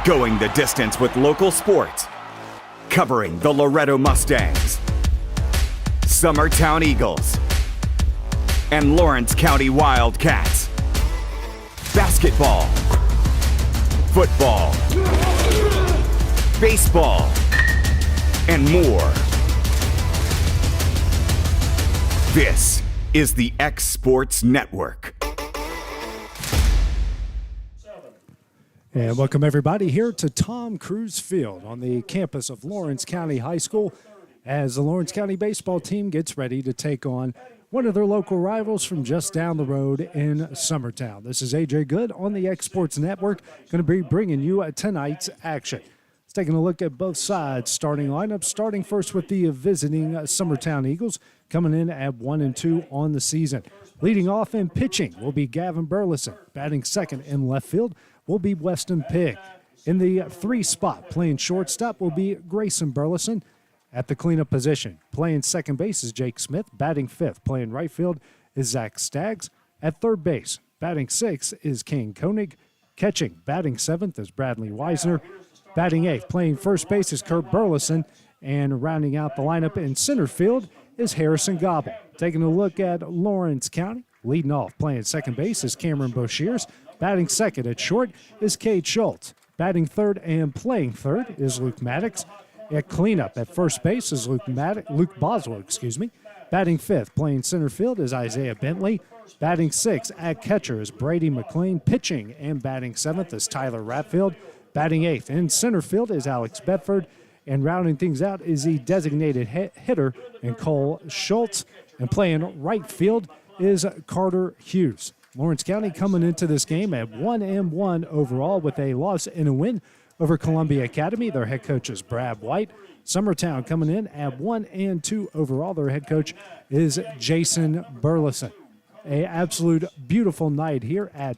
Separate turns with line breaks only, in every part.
Going the distance with local sports. Covering the Loretto Mustangs, Summertown Eagles, and Lawrence County Wildcats. Basketball, football, baseball, and more. This is the X Sports Network.
And welcome everybody here to Tom Cruise Field on the campus of Lawrence County High School as the Lawrence County baseball team gets ready to take on one of their local rivals from just down the road in Summertown. This is AJ Good on the X Sports Network, going to be bringing you tonight's action. Let's take a look at both sides starting lineup, starting first with the visiting Summertown Eagles coming in at 1-2 on the season. Leading off in pitching will be Gavin Burleson. Batting second in left field will be Weston Pigg. In the 3 spot, playing shortstop will be Grayson Burleson. At the cleanup position, playing second base is Jake Smith. Batting fifth, playing right field is Zach Staggs. At third base, batting sixth is Kane Koenig. Catching, batting seventh is Bradley Weisner. Batting eighth, playing first base is Kurt Burleson. And rounding out the lineup in center field is Harrison Gobble. Taking a look at Lawrence County, leading off, playing second base is Cameron Boshears. Batting second at short is Cade Schultz. Batting third and playing third is Luke Maddox. At cleanup at first base is Luke Boswell. Batting fifth, playing center field is Isaiah Bentley. Batting sixth at catcher is Brady McLean. Pitching and batting seventh is Tyler Ratfield. Batting eighth in center field is Alex Bedford. And rounding things out is the designated hitter and Cole Schultz. And playing right field is Carter Hughes. Lawrence County coming into this game at 1-1 overall with a loss and a win over Columbia Academy. Their head coach is Brad White. Summertown coming in at 1-2 overall. Their head coach is Jason Burleson. An absolute beautiful night here at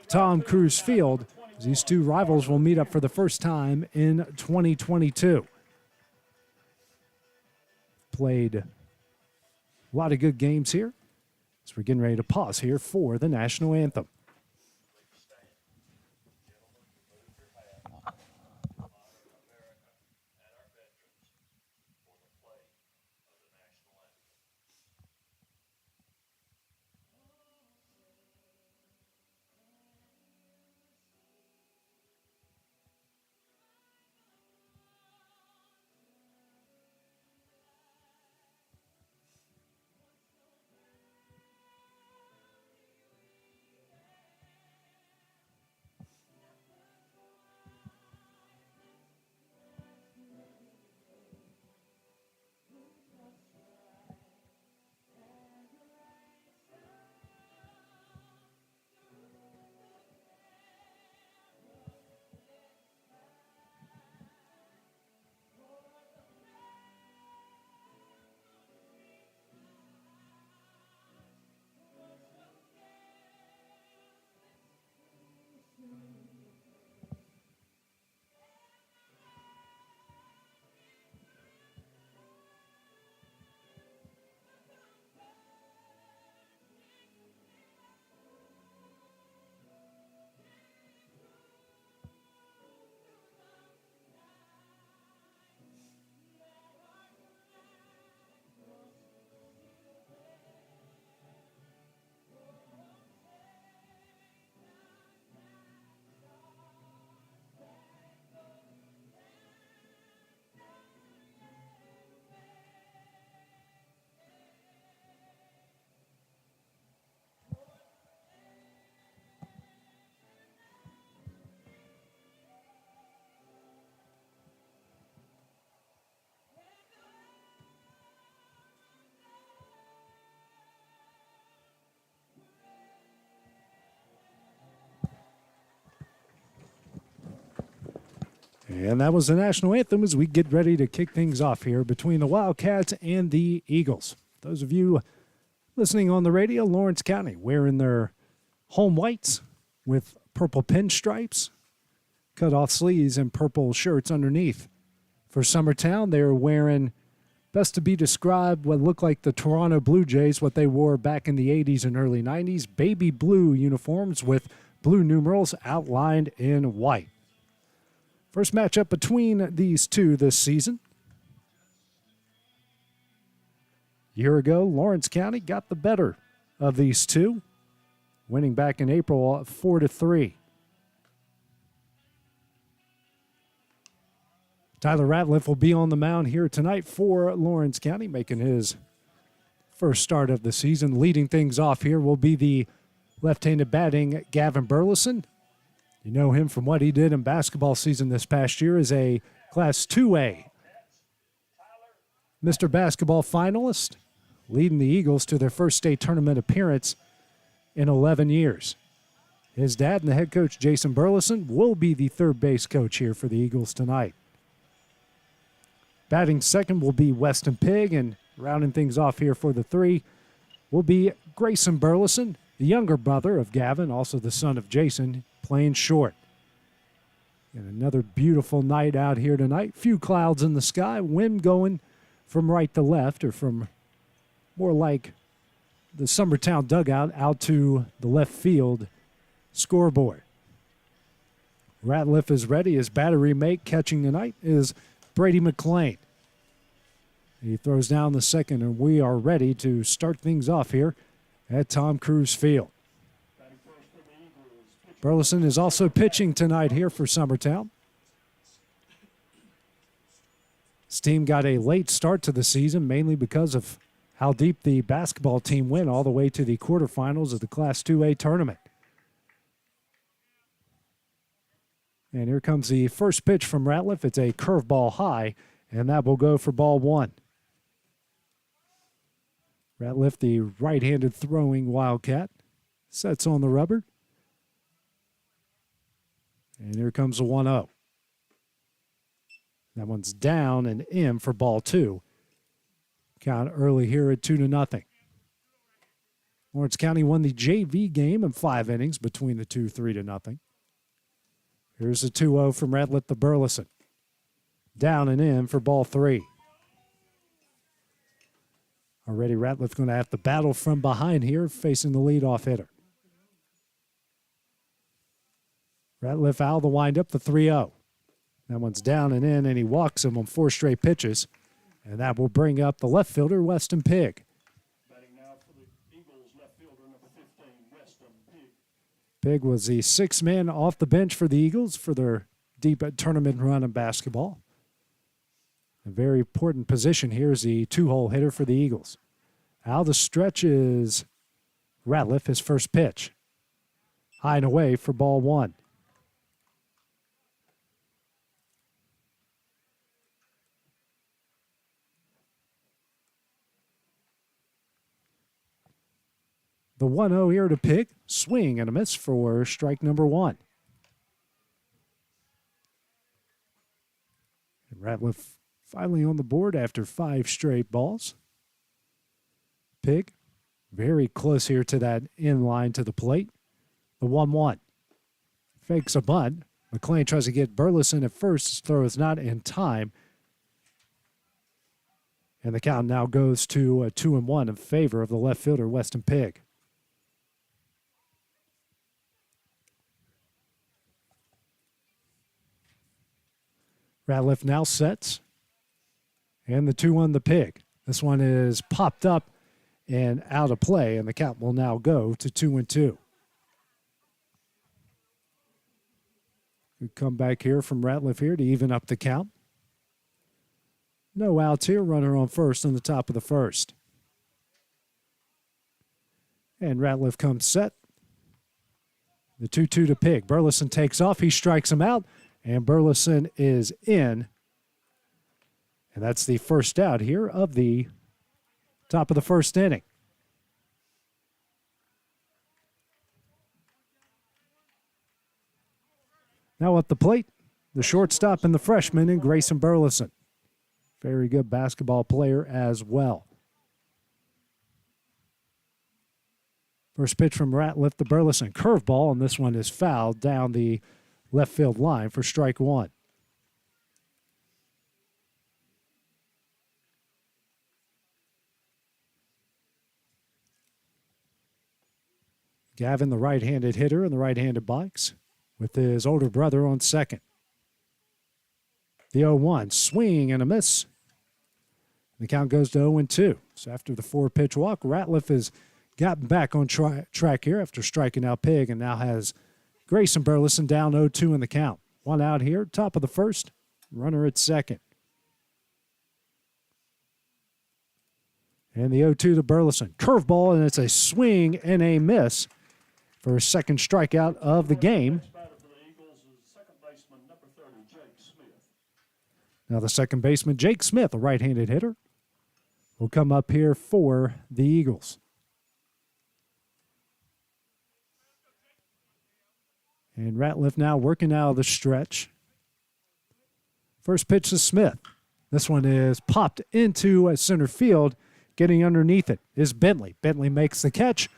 Tom Cruise Field. These two rivals will meet up for the first time in 2022. Played a lot of good games here. So we're getting ready to pause here for the national anthem. And that was the national anthem as we get ready to kick things off here between the Wildcats and the Eagles. Those of you listening on the radio, Lawrence County wearing their home whites with purple pinstripes, cut off sleeves, and purple shirts underneath. For Summertown, they're wearing, best to be described, what looked like the Toronto Blue Jays, what they wore back in the 80s and early 90s, baby blue uniforms with blue numerals outlined in white. First matchup between these two this season. A year ago, Lawrence County got the better of these two, winning back in April 4-3. Tyler Ratliff will be on the mound here tonight for Lawrence County, making his first start of the season. Leading things off here will be the left-handed batting Gavin Burleson. You know him from what he did in basketball season this past year as a Class 2A Mr. Basketball finalist, leading the Eagles to their first state tournament appearance in 11 years. His dad and the head coach, Jason Burleson, will be the third base coach here for the Eagles tonight. Batting second will be Weston Pigg, and rounding things off here for the three will be Grayson Burleson, the younger brother of Gavin, also the son of Jason, playing short. And another beautiful night out here tonight. Few clouds in the sky, wind going from right to left, or from more like the Summertown dugout out to the left field scoreboard. Ratliff is ready. His battery mate catching tonight is Brady McLean. He throws down the second, and we are ready to start things off here at Tom Cruise Field. Burleson is also pitching tonight here for Summertown. His team got a late start to the season, mainly because of how deep the basketball team went all the way to the quarterfinals of the Class 2A tournament. And here comes the first pitch from Ratliff. It's a curveball high, and that will go for ball one. Ratliff, the right-handed throwing Wildcat, sets on the rubber. And here comes the 1-0. That one's down and in for ball two. Count early here at 2-0. Lawrence County won the JV game in 5 innings between the two, 3-0. Here's the 2-0 from Ratliff to Burleson. Down and in for ball three. Already Ratliff going to have to battle from behind here, facing the leadoff hitter. Ratliff out of the windup, the 3-0. That one's down and in, and he walks him on 4 straight pitches. And that will bring up the left fielder, Weston Pigg.
Batting now for the Eagles, left fielder, number 15, Weston Pigg.
Pigg was the 6th man off the bench for the Eagles for their deep tournament run in basketball. A very important position here is the 2-hole hitter for the Eagles. Out the stretch is Ratliff, his first pitch. High and away for ball one. The 1-0 here to Pigg. Swing and a miss for strike number one. And Ratliff finally on the board after 5 straight balls. Pigg very close here to that in line to the plate. The 1-1. Fakes a bunt. McLean tries to get Burleson at first. His throw is not in time. And the count now goes to a 2-1 in favor of the left fielder, Weston Pigg. Ratliff now sets. And the 2-1 the Pigg. This one is popped up and out of play, and the count will now go to 2-2. We come back here from Ratliff here to even up the count. No outs here. Runner on first on the top of the first. And Ratliff comes set. The 2-2 to Pigg. Burleson takes off. He strikes him out. And Burleson is in. And that's the first out here of the top of the first inning. Now at the plate, the shortstop and the freshman in Grayson Burleson. Very good basketball player as well. First pitch from Ratliff to Burleson. Curveball, and this one is fouled down the left field line for strike one. Gavin, the right-handed hitter in the right-handed box, with his older brother on second. The 0-1, swing and a miss. The count goes to 0-2. So after the 4-pitch walk, Ratliff has gotten back on track here after striking out Pig and now has Grayson Burleson down 0-2 in the count. One out here, top of the first, runner at second. And the 0-2 to Burleson. Curveball, and it's a swing and a miss for his second strikeout of the game. Now the second baseman, Jake Smith, a right-handed hitter, will come up here for the Eagles. And Ratliff now working out of the stretch. First pitch to Smith. This one is popped into center field. Getting underneath it is Bentley. Bentley makes the catch.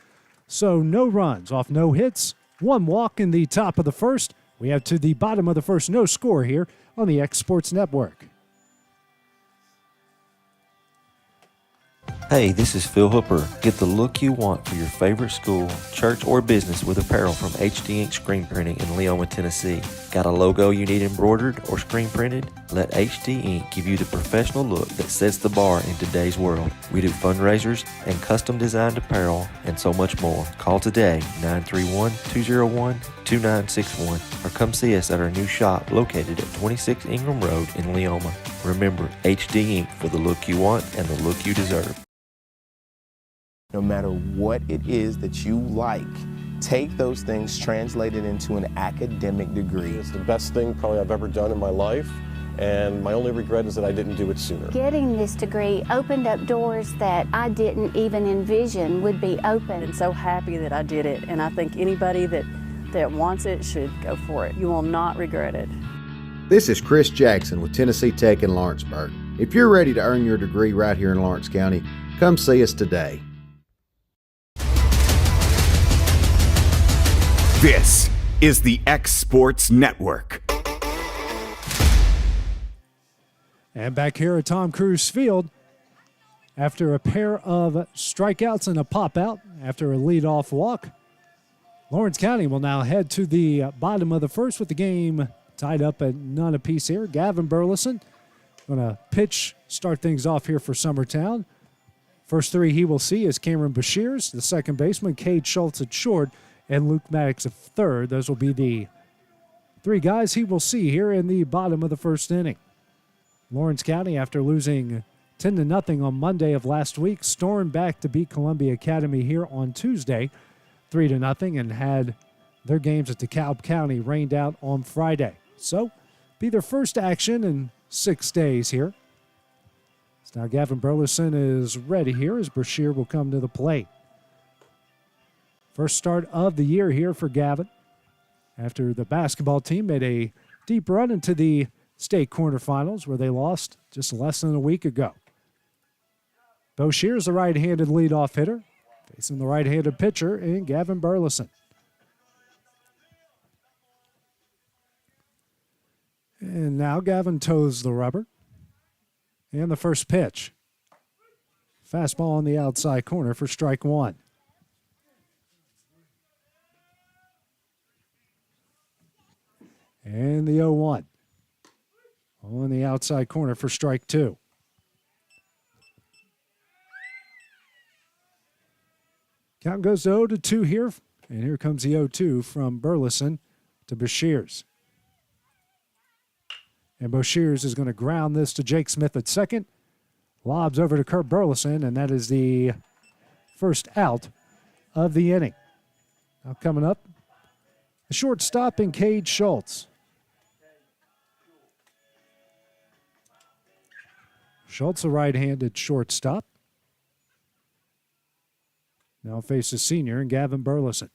So no runs off no hits. One walk in the top of the first. We have to the bottom of the first, no score here on the X Sports Network.
Hey, this is Phil Hooper. Get the look you want for your favorite school, church, or business with apparel from HD Ink Screen Printing in Leoma, Tennessee. Got a logo you need embroidered or screen printed? Let HD Ink give you the professional look that sets the bar in today's world. We do fundraisers and custom designed apparel and so much more. Call today, 931-201-2961, or come see us at our new shop located at 26 Ingram Road in Leoma. Remember, HD Ink for the look you want and the look you deserve.
No matter what it is that you like, take those things, translate it into an academic degree.
It's the best thing probably I've ever done in my life, and my only regret is that I didn't do it sooner.
Getting this degree opened up doors that I didn't even envision would be open.
I'm so happy that I did it, and I think anybody that wants it should go for it. You will not regret it.
This is Chris Jackson with Tennessee Tech in Lawrenceburg. If you're ready to earn your degree right here in Lawrence County, come see us today.
This is the X Sports Network.
And back here at Tom Cruise Field, after a pair of strikeouts and a pop-out, after a leadoff walk, Lawrence County will now head to the bottom of the first with the game tied up at none apiece here. Gavin Burleson going to pitch, start things off here for Summertown. First three he will see is Cameron Bashirs, the second baseman, Cade Schultz at short, and Luke Maddox at third. Those will be the three guys he will see here in the bottom of the first inning. Lawrence County, after losing 10-0 on Monday of last week, stormed back to beat Columbia Academy here on Tuesday, 3-0, and had their games at DeKalb County rained out on Friday. So, be their first action in 6 days here. So now Gavin Burleson is ready here as Brashear will come to the plate. First start of the year here for Gavin after the basketball team made a deep run into the state quarterfinals where they lost just less than a week ago. Brashear is the right-handed leadoff hitter, facing the right-handed pitcher in Gavin Burleson. And now Gavin toes the rubber. And the first pitch. Fastball on the outside corner for strike one. And the 0-1 on the outside corner for strike two. Count goes 0-2 here. And here comes the 0-2 from Burleson to Bashirs. And Bashirs is going to ground this to Jake Smith at second. Lobs over to Kurt Burleson, and that is the first out of the inning. Now coming up, the shortstop in Cade Schultz. Schultz, a right-handed shortstop. Now faces senior and Gavin Burleson.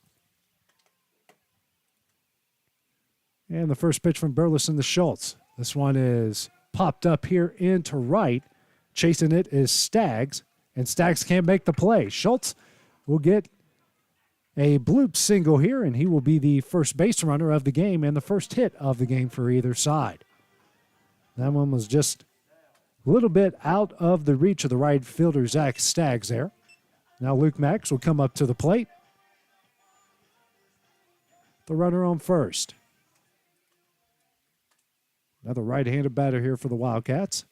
And the first pitch from Burleson to Schultz. This one is popped up here into right. Chasing it is Staggs, and Staggs can't make the play. Schultz will get a bloop single here, and he will be the first base runner of the game and the first hit of the game for either side. That one was just a little bit out of the reach of the right fielder, Zach Staggs there. Now Luke Max will come up to the plate. The runner on first. Another right-handed batter here for the Wildcats.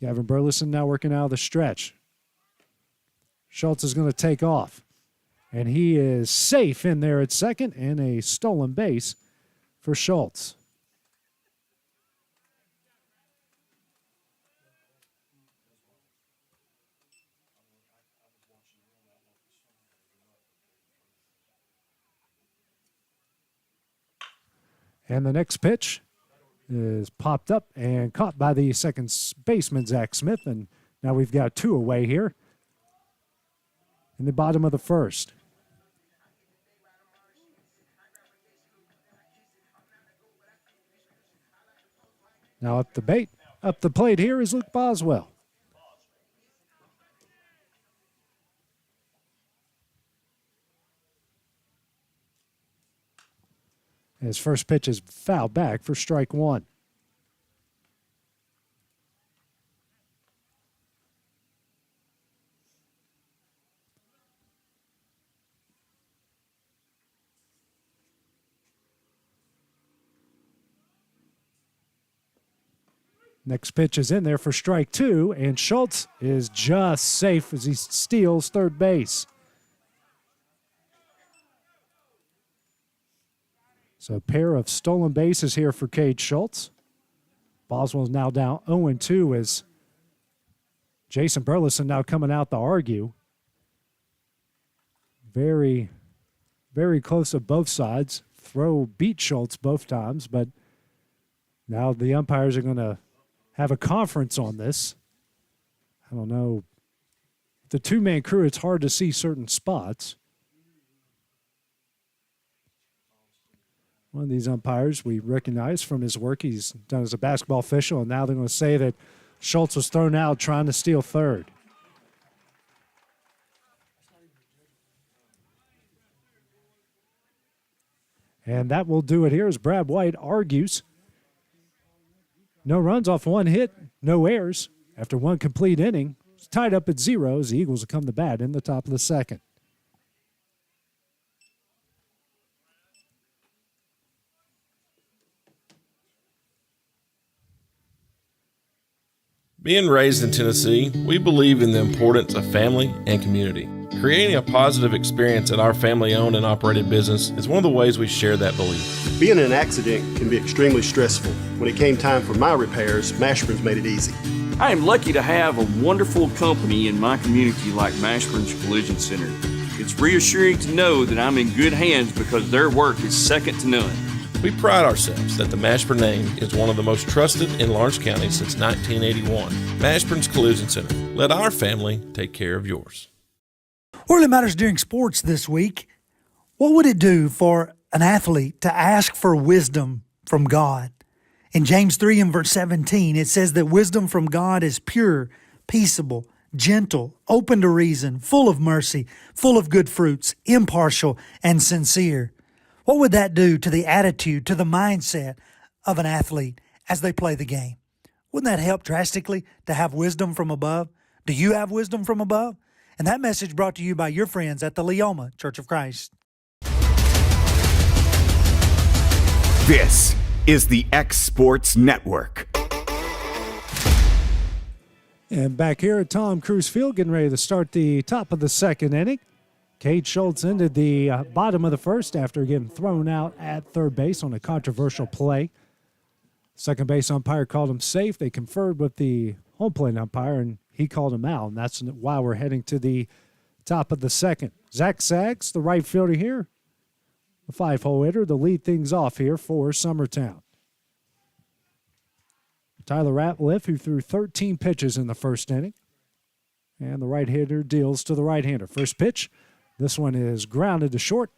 Gavin Burleson now working out of the stretch. Schultz is going to take off. And he is safe in there at second, and a stolen base for Schultz. And the next pitch is popped up and caught by the second baseman, Zach Smith. And now we've got 2 away here in the bottom of the first. Now up the plate here is Luke Boswell. His first pitch is fouled back for strike 1. Next pitch is in there for strike 2, and Schultz is just safe as he steals third base. So a pair of stolen bases here for Cade Schultz. Boswell's now down 0-2 as Jason Burleson now coming out to argue. Very, very close to both sides. Throw beat Schultz both times, but now the umpires are going to have a conference on this. I don't know. The 2-man crew, it's hard to see certain spots. One of these umpires we recognize from his work he's done as a basketball official, and now they're going to say that Schultz was thrown out trying to steal third. And that will do it here as Brad White argues. No runs off 1 hit, no errors. After 1 complete inning, it's tied up at 0 as the Eagles will come to bat in the top of the second.
Being raised in Tennessee, we believe in the importance of family and community. Creating a positive experience at our family-owned and operated business is one of the ways we share that belief.
Being in an accident can be extremely stressful. When it came time for my repairs, Mashburn's made it easy.
I am lucky to have a wonderful company in my community like Mashburn's Collision Center. It's reassuring to know that I'm in good hands because their work is second to none.
We pride ourselves that the Mashburn name is one of the most trusted in Lawrence County since 1981. Mashburn's Collision Center. Let our family take care of yours.
What really matters during sports this week? What would it do for an athlete to ask for wisdom from God? In James 3 and verse 17, it says that wisdom from God is pure, peaceable, gentle, open to reason, full of mercy, full of good fruits, impartial, and sincere. What would that do to the attitude, to the mindset of an athlete as they play the game? Wouldn't that help drastically to have wisdom from above? Do you have wisdom from above? And that message brought to you by your friends at the Leoma Church of Christ.
This is the X Sports Network.
And back here at Tom Cruise Field, getting ready to start the top of the second inning. Cade Schultz ended the bottom of the first after getting thrown out at third base on a controversial play. Second base umpire called him safe. They conferred with the home plate umpire, and he called him out. And that's why we're heading to the top of the second. Zach Sags, the right fielder here, the 5-hole hitter, to lead things off here for Summertown. Tyler Ratliff, who threw 13 pitches in the first inning. And the right hitter deals to the right-hander. First pitch. This one is grounded to short.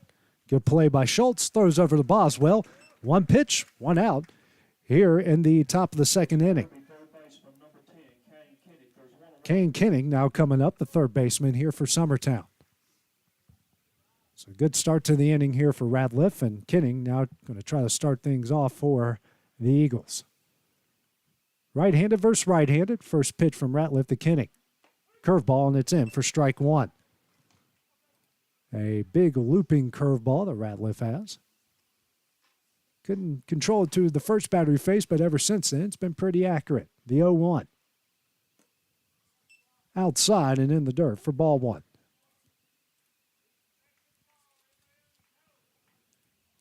Good play by Schultz. Throws over to Boswell. 1 pitch, 1 out here in the top of the second inning. Kane Kinning now coming up, the third baseman here for Summertown. So good start to the inning here for Ratliff, and Kinning now going to try to start things off for the Eagles. Right-handed versus right-handed. First pitch from Ratliff to Kinning. Curveball, and it's in for strike 1. A big looping curveball that Ratliff has. Couldn't control it to the first batter he faced, but ever since then, it's been pretty accurate. The 0-1. Outside and in the dirt for ball one.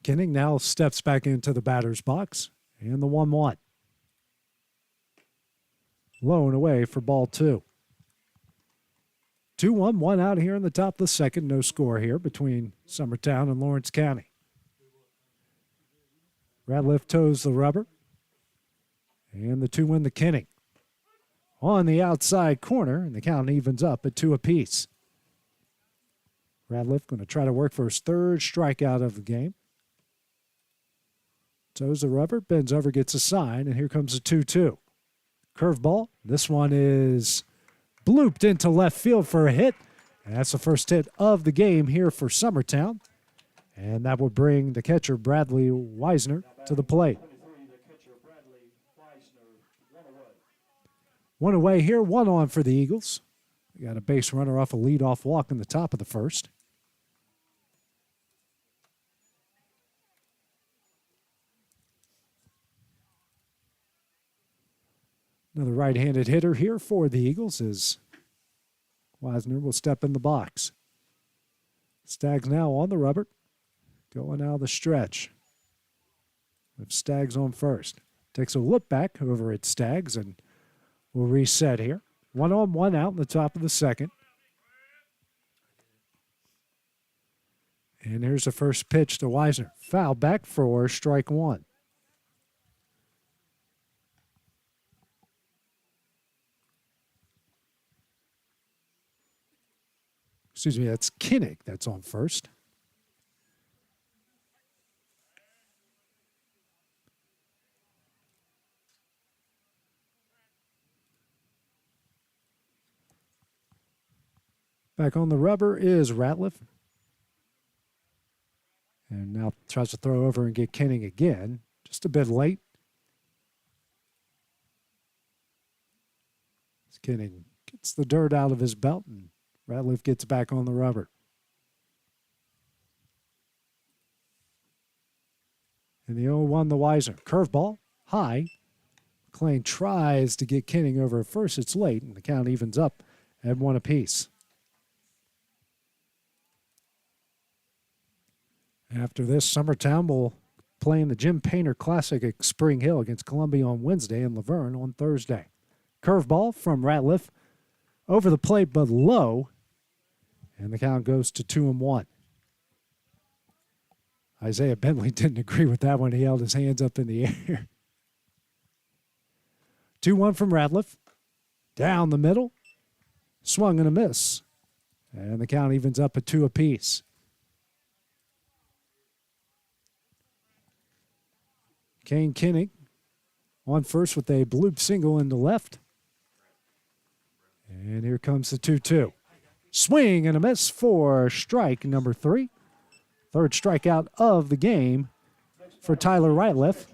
Kinning now steps back into the batter's box. And the 1-1. Low and away for ball two. 2-1, one out here in the top of the second. No score here between Summertown and Lawrence County. Ratliff toes the rubber. And the 2-1 to Kinning. On the outside corner, and the count evens up at 2 apiece. Ratliff going to try to work for his third strikeout of the game. Toes the rubber, bends over, gets a sign, and here comes a 2-2. Curveball. This one is blooped into left field for a hit. And that's the first hit of the game here for Summertown. And that will bring the catcher, Bradley Weisner, to the plate. One away here, one on for the Eagles. We got a base runner off a leadoff walk in the top of the first. Another right-handed hitter here for the Eagles as Weisner will step in the box. Staggs now on the rubber, going out of the stretch. With Staggs on first. Takes a look back over at Staggs and will reset here. 1 on, 1 out in the top of the second. And here's the first pitch to Weisner. Foul back for strike one. Excuse me, that's Kinnick that's on first. Back on the rubber is Ratliff. And now tries to throw over and get Kinning again. Just a bit late. Kinning gets the dirt out of his belt and Ratliff gets back on the rubber. And the 0-1 the Weisner. Curveball, high. McLean tries to get Kinning over at first. It's late, and the count evens up at 1 apiece. After this, Summertown will play in the Jim Painter Classic at Spring Hill against Columbia on Wednesday and Laverne on Thursday. Curveball from Ratliff. Over the plate, but low. And the count goes to 2-1. Isaiah Bentley didn't agree with that one. He held his hands up in the air. 2-1 from Ratliff. Down the middle. Swung and a miss. And the count evens up at 2 apiece. Kane Kinnick on first with a bloop single in the left. And here comes the 2-2. Swing and a miss for strike number 3. Third strikeout of the game for Tyler Ratliff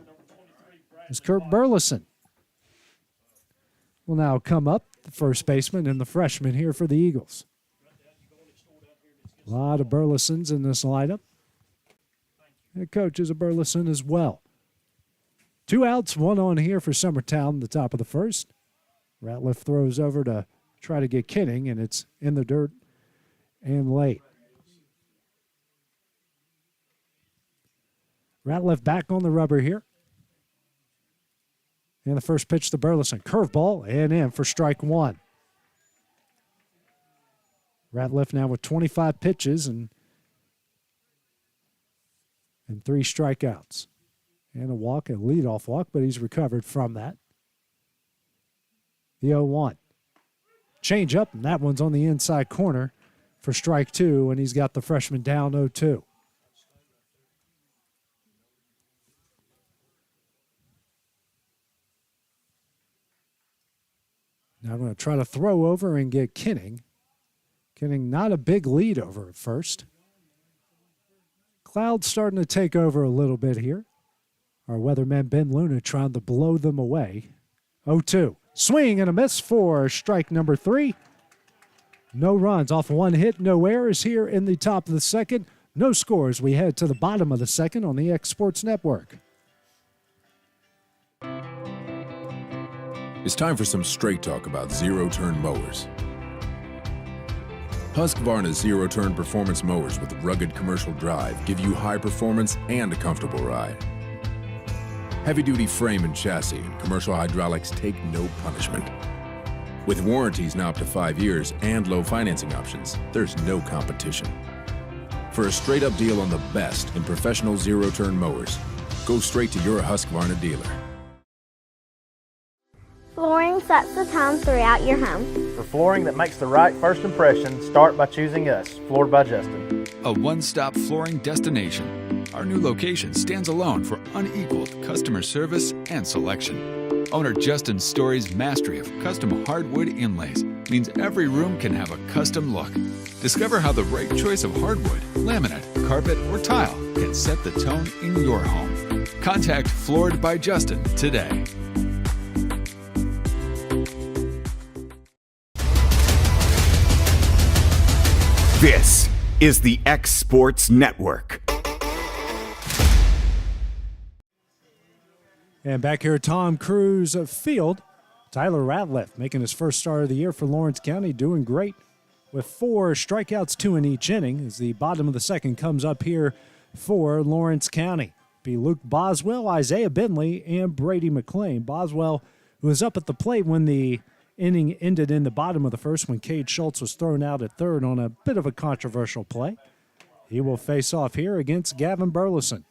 is Kurt Burleson. Will now come up, the first baseman and the freshman here for the Eagles. A lot of Burlesons in this lineup. And coach is a Burleson as well. 2 outs, 1 on here for Summertown, the top of the first. Ratliff throws over to try to get Kinning, and it's in the dirt and late. Ratliff back on the rubber here. And the first pitch to Burleson. Curveball and in for strike 1. Ratliff now with 25 pitches and 3 strikeouts. And a walk, a leadoff walk, but he's recovered from that. The 0-1. Change up, and that one's on the inside corner for strike 2, and he's got the freshman down 0-2. Now I'm going to try to throw over and get Kinning. Kinning not a big lead over at first. Clouds starting to take over a little bit here. Our weatherman Ben Luna trying to blow them away. 0-2. Swing and a miss for strike number 3. No runs off 1 hit, no errors here in the top of the second. No scores. We head to the bottom of the second on the X Sports Network.
It's time for some straight talk about zero-turn mowers. Husqvarna's zero-turn performance mowers with rugged commercial drive give you high performance and a comfortable ride. Heavy-duty frame and chassis and commercial hydraulics take no punishment. With warranties now up to 5 years and low financing options, there's no competition. For a straight-up deal on the best in professional zero-turn mowers, go straight to your Husqvarna dealer.
Flooring sets the tone throughout your home.
For flooring that makes the right first impression, start by choosing us, Floored by Justin.
A one-stop flooring destination. Our new location stands alone for unequaled customer service and selection. Owner Justin Story's mastery of custom hardwood inlays means every room can have a custom look. Discover how the right choice of hardwood, laminate, carpet, or tile can set the tone in your home. Contact Floored by Justin today.
This is the X Sports Network.
And back here at Tom Cruise Field, Tyler Ratliff making his first start of the year for Lawrence County, doing great with 4 strikeouts, 2 in each inning, as the bottom of the second comes up here for Lawrence County. Be Luke Boswell, Isaiah Bentley, and Brady McClain. Boswell, who was up at the plate when the inning ended in the bottom of the first when Cade Schultz was thrown out at third on a bit of a controversial play. He will face off here against Gavin Burleson.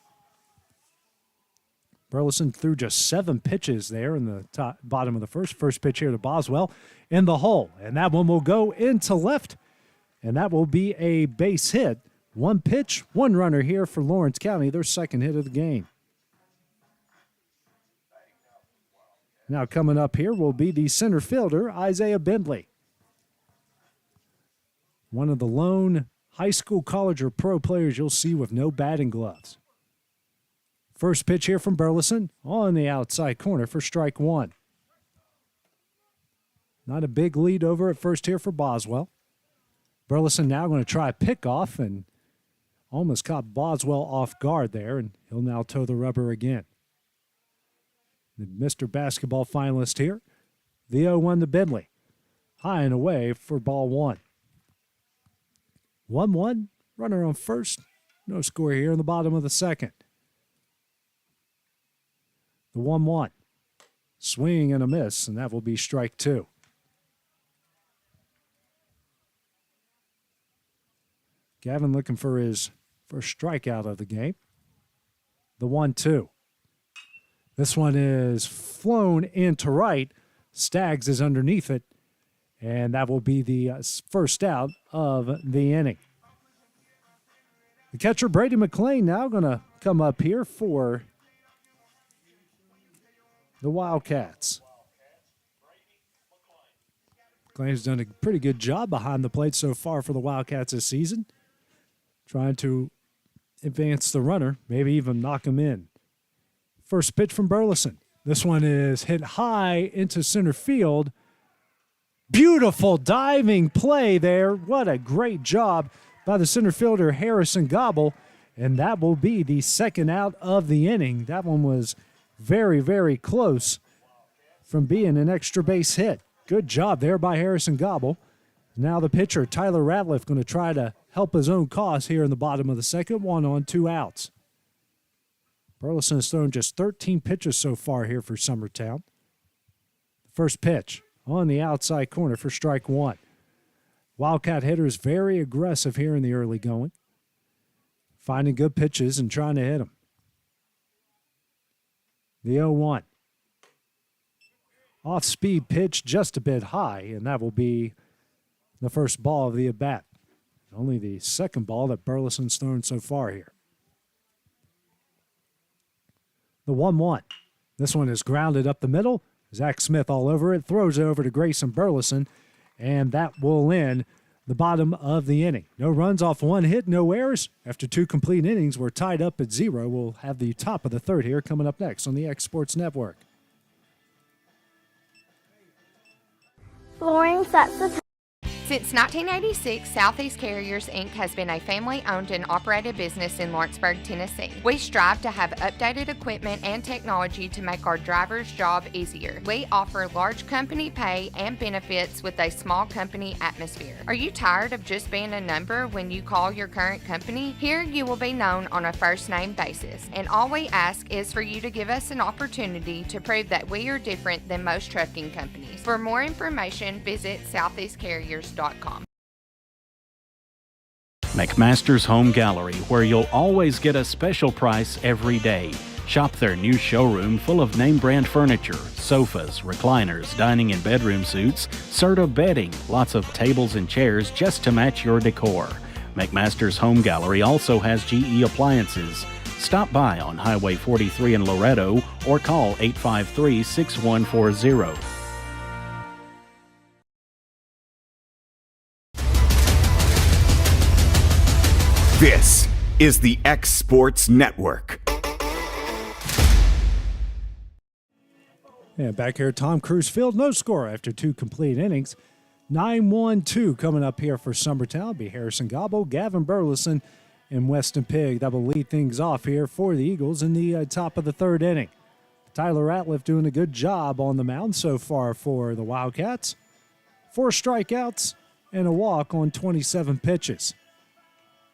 Burleson threw just 7 pitches there in the bottom of the first. First pitch here to Boswell in the hole. And that one will go into left. And that will be a base hit. 1 pitch, 1 runner here for Lawrence County, their second hit of the game. Now coming up here will be the center fielder, Isaiah Bentley. One of the lone high school, college, or pro players you'll see with no batting gloves. First pitch here from Burleson on the outside corner for strike 1. Not a big lead over at first here for Boswell. Burleson now going to try a pickoff and almost caught Boswell off guard there, and he'll now toe the rubber again. The Mr. Basketball finalist here, the 0-1 to Bentley. High and away for ball 1. 1-1, runner on first. No score here in the bottom of the second. The 1-1. Swing and a miss, and that will be strike 2. Gavin looking for his first strikeout of the game. The 1-2. This one is flown into right. Staggs is underneath it, and that will be the first out of the inning. The catcher, Brady McClain, now going to come up here for the Wildcats. McClain's done a pretty good job behind the plate so far for the Wildcats this season, trying to advance the runner, maybe even knock him in. First pitch from Burleson. This one is hit high into center field. Beautiful diving play there. What a great job by the center fielder, Harrison Gobble. And that will be the second out of the inning. That one was very, very close from being an extra base hit. Good job there by Harrison Gobble. Now the pitcher, Tyler Ratliff, going to try to help his own cause here in the bottom of the second. 1 on, 2 outs. Burleson has thrown just 13 pitches so far here for Summertown. First pitch on the outside corner for strike 1. Wildcat hitters very aggressive here in the early going, finding good pitches and trying to hit them. The 0-1. Off-speed pitch just a bit high, and that will be the first ball of the at-bat. Only the second ball that Burleson's thrown so far here. The 1-1. This one is grounded up the middle. Zach Smith all over it, throws it over to Grayson Burleson, and that will end the bottom of the inning. No runs off 1 hit, no errors. After 2 complete innings, we're tied up at 0. We'll have the top of the third here coming up next on the X Sports Network.
Flooring sets the tone.
Since 1986, Southeast Carriers, Inc. has been a family-owned and operated business in Lawrenceburg, Tennessee. We strive to have updated equipment and technology to make our drivers' job easier. We offer large company pay and benefits with a small company atmosphere. Are you tired of just being a number when you call your current company? Here you will be known on a first-name basis, and all we ask is for you to give us an opportunity to prove that we are different than most trucking companies. For more information, visit southeastcarriers.com.
McMaster's Home Gallery, where you'll always get a special price every day. Shop their new showroom full of name brand furniture, sofas, recliners, dining and bedroom suites, Serta bedding, lots of tables and chairs just to match your decor. McMaster's Home Gallery also has GE appliances. Stop by on Highway 43 in Loretto or call 853-6140.
This is the X Sports Network.
Yeah, back here at Tom Cruise Field, no score after 2 complete innings. 9-1-2 coming up here for Summertown. It'll be Harrison Gobble, Gavin Burleson, and Weston Pigg. That will lead things off here for the Eagles in the top of the 3rd inning. Tyler Ratliff doing a good job on the mound so far for the Wildcats. 4 strikeouts and a walk on 27 pitches.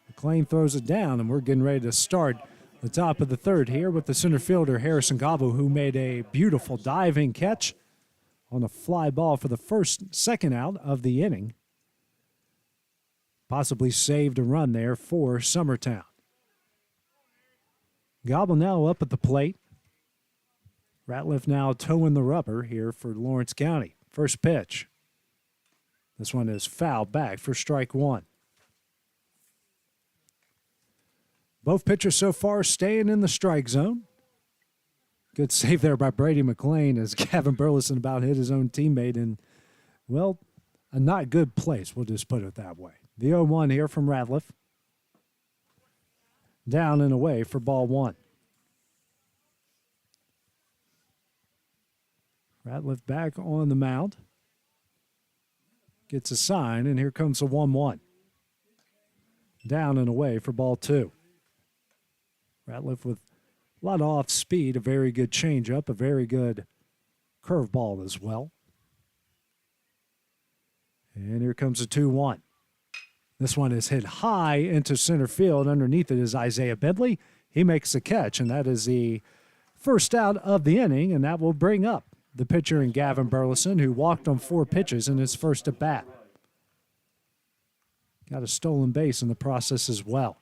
McLean throws it down, and we're getting ready to start the top of the 3rd here with the center fielder, Harrison Gobble, who made a beautiful diving catch on a fly ball for the second out of the inning. Possibly saved a run there for Summertown. Gobble now up at the plate. Ratliff now toeing the rubber here for Lawrence County. First pitch. This one is fouled back for strike 1. Both pitchers so far staying in the strike zone. Good save there by Brady McLean as Gavin Burleson about hit his own teammate in, well, a not good place. We'll just put it that way. The 0-1 here from Ratliff. Down and away for ball 1. Ratliff back on the mound. Gets a sign, and here comes the 1-1. Down and away for ball 2. Ratliff with a lot of off speed, a very good changeup, a very good curveball as well. And here comes the 2-1. This one is hit high into center field. Underneath it is Isaiah Bentley. He makes the catch, and that is the first out of the inning, and that will bring up the pitcher in Gavin Burleson, who walked on 4 pitches in his first at bat. Got a stolen base in the process as well.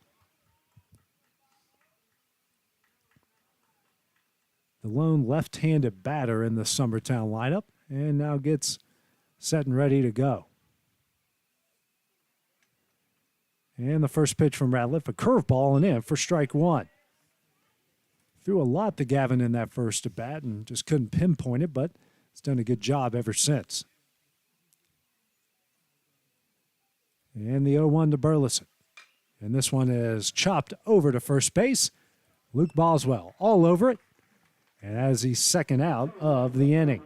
The lone left-handed batter in the Summertown lineup, and now gets set and ready to go. And the first pitch from Ratliff, a curveball and in for strike 1. Threw a lot to Gavin in that first at bat and just couldn't pinpoint it, but he's done a good job ever since. And the 0-1 to Burleson. And this one is chopped over to first base. Luke Boswell all over it. And as the second out of the inning.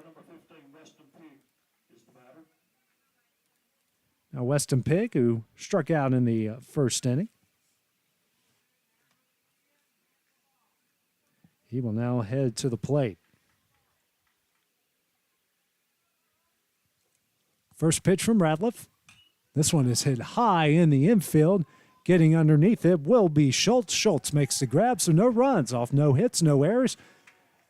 Now Weston Pigg, who struck out in the first inning. He will now head to the plate. First pitch from Ratliff. This one is hit high in the infield. Getting underneath it will be Schultz. Schultz makes the grab, so no runs off no hits, no errors.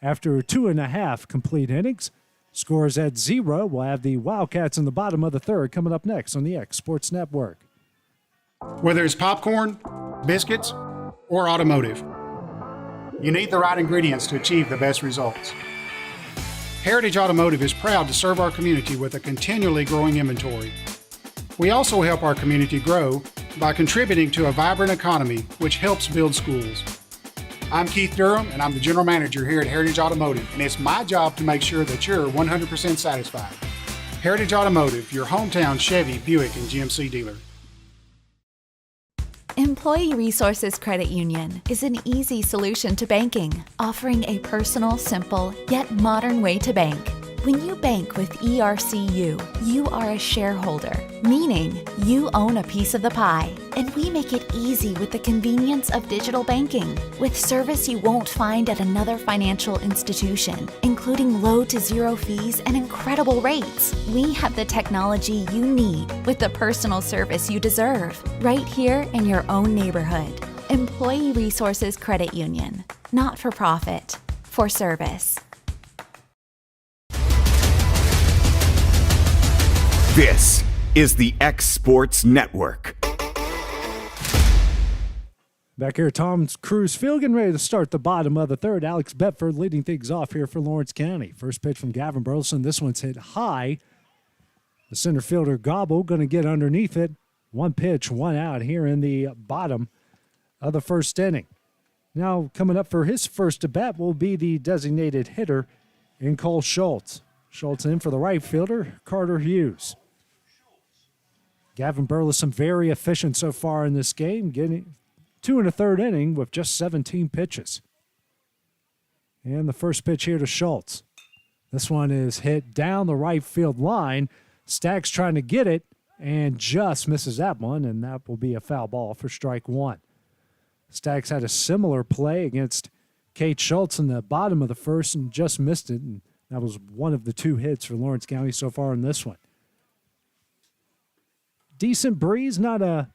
After 2.5 complete innings, scores at 0. We'll have the Wildcats in the bottom of the 3rd coming up next on the X Sports Network.
Whether it's popcorn, biscuits, or automotive, you need the right ingredients to achieve the best results. Heritage Automotive is proud to serve our community with a continually growing inventory. We also help our community grow by contributing to a vibrant economy, which helps build schools. I'm Keith Durham, and I'm the General Manager here at Heritage Automotive, and it's my job to make sure that you're 100% satisfied. Heritage Automotive, your hometown Chevy, Buick, and GMC dealer.
Employee Resources Credit Union is an easy solution to banking, offering a personal, simple, yet modern way to bank. When you bank with ERCU, you are a shareholder, meaning you own a piece of the pie. And we make it easy with the convenience of digital banking, with service you won't find at another financial institution, including low to zero fees and incredible rates. We have the technology you need with the personal service you deserve, right here in your own neighborhood. Employee Resources Credit Union, not for profit, for service.
This is the X Sports Network.
Back here, Tom Cruise Field getting ready to start the bottom of the third. Alex Bedford leading things off here for Lawrence County. First pitch from Gavin Burleson. This one's hit high. The center fielder Gobble going to get underneath it. One pitch, one out here in the bottom of the first inning. Now coming up for his first at bat will be the designated hitter in Cole Schultz. Schultz in for the right fielder, Carter Hughes. Gavin Burleson very efficient so far in this game, getting 2 1/3 inning with just 17 pitches. And the first pitch here to Schultz. This one is hit down the right field line. Staggs trying to get it and just misses that one, and that will be a foul ball for strike one. Staggs had a similar play against Kate Schultz in the bottom of the first and just missed it, and that was one of the 2 hits for Lawrence County so far in this one. Decent breeze, not a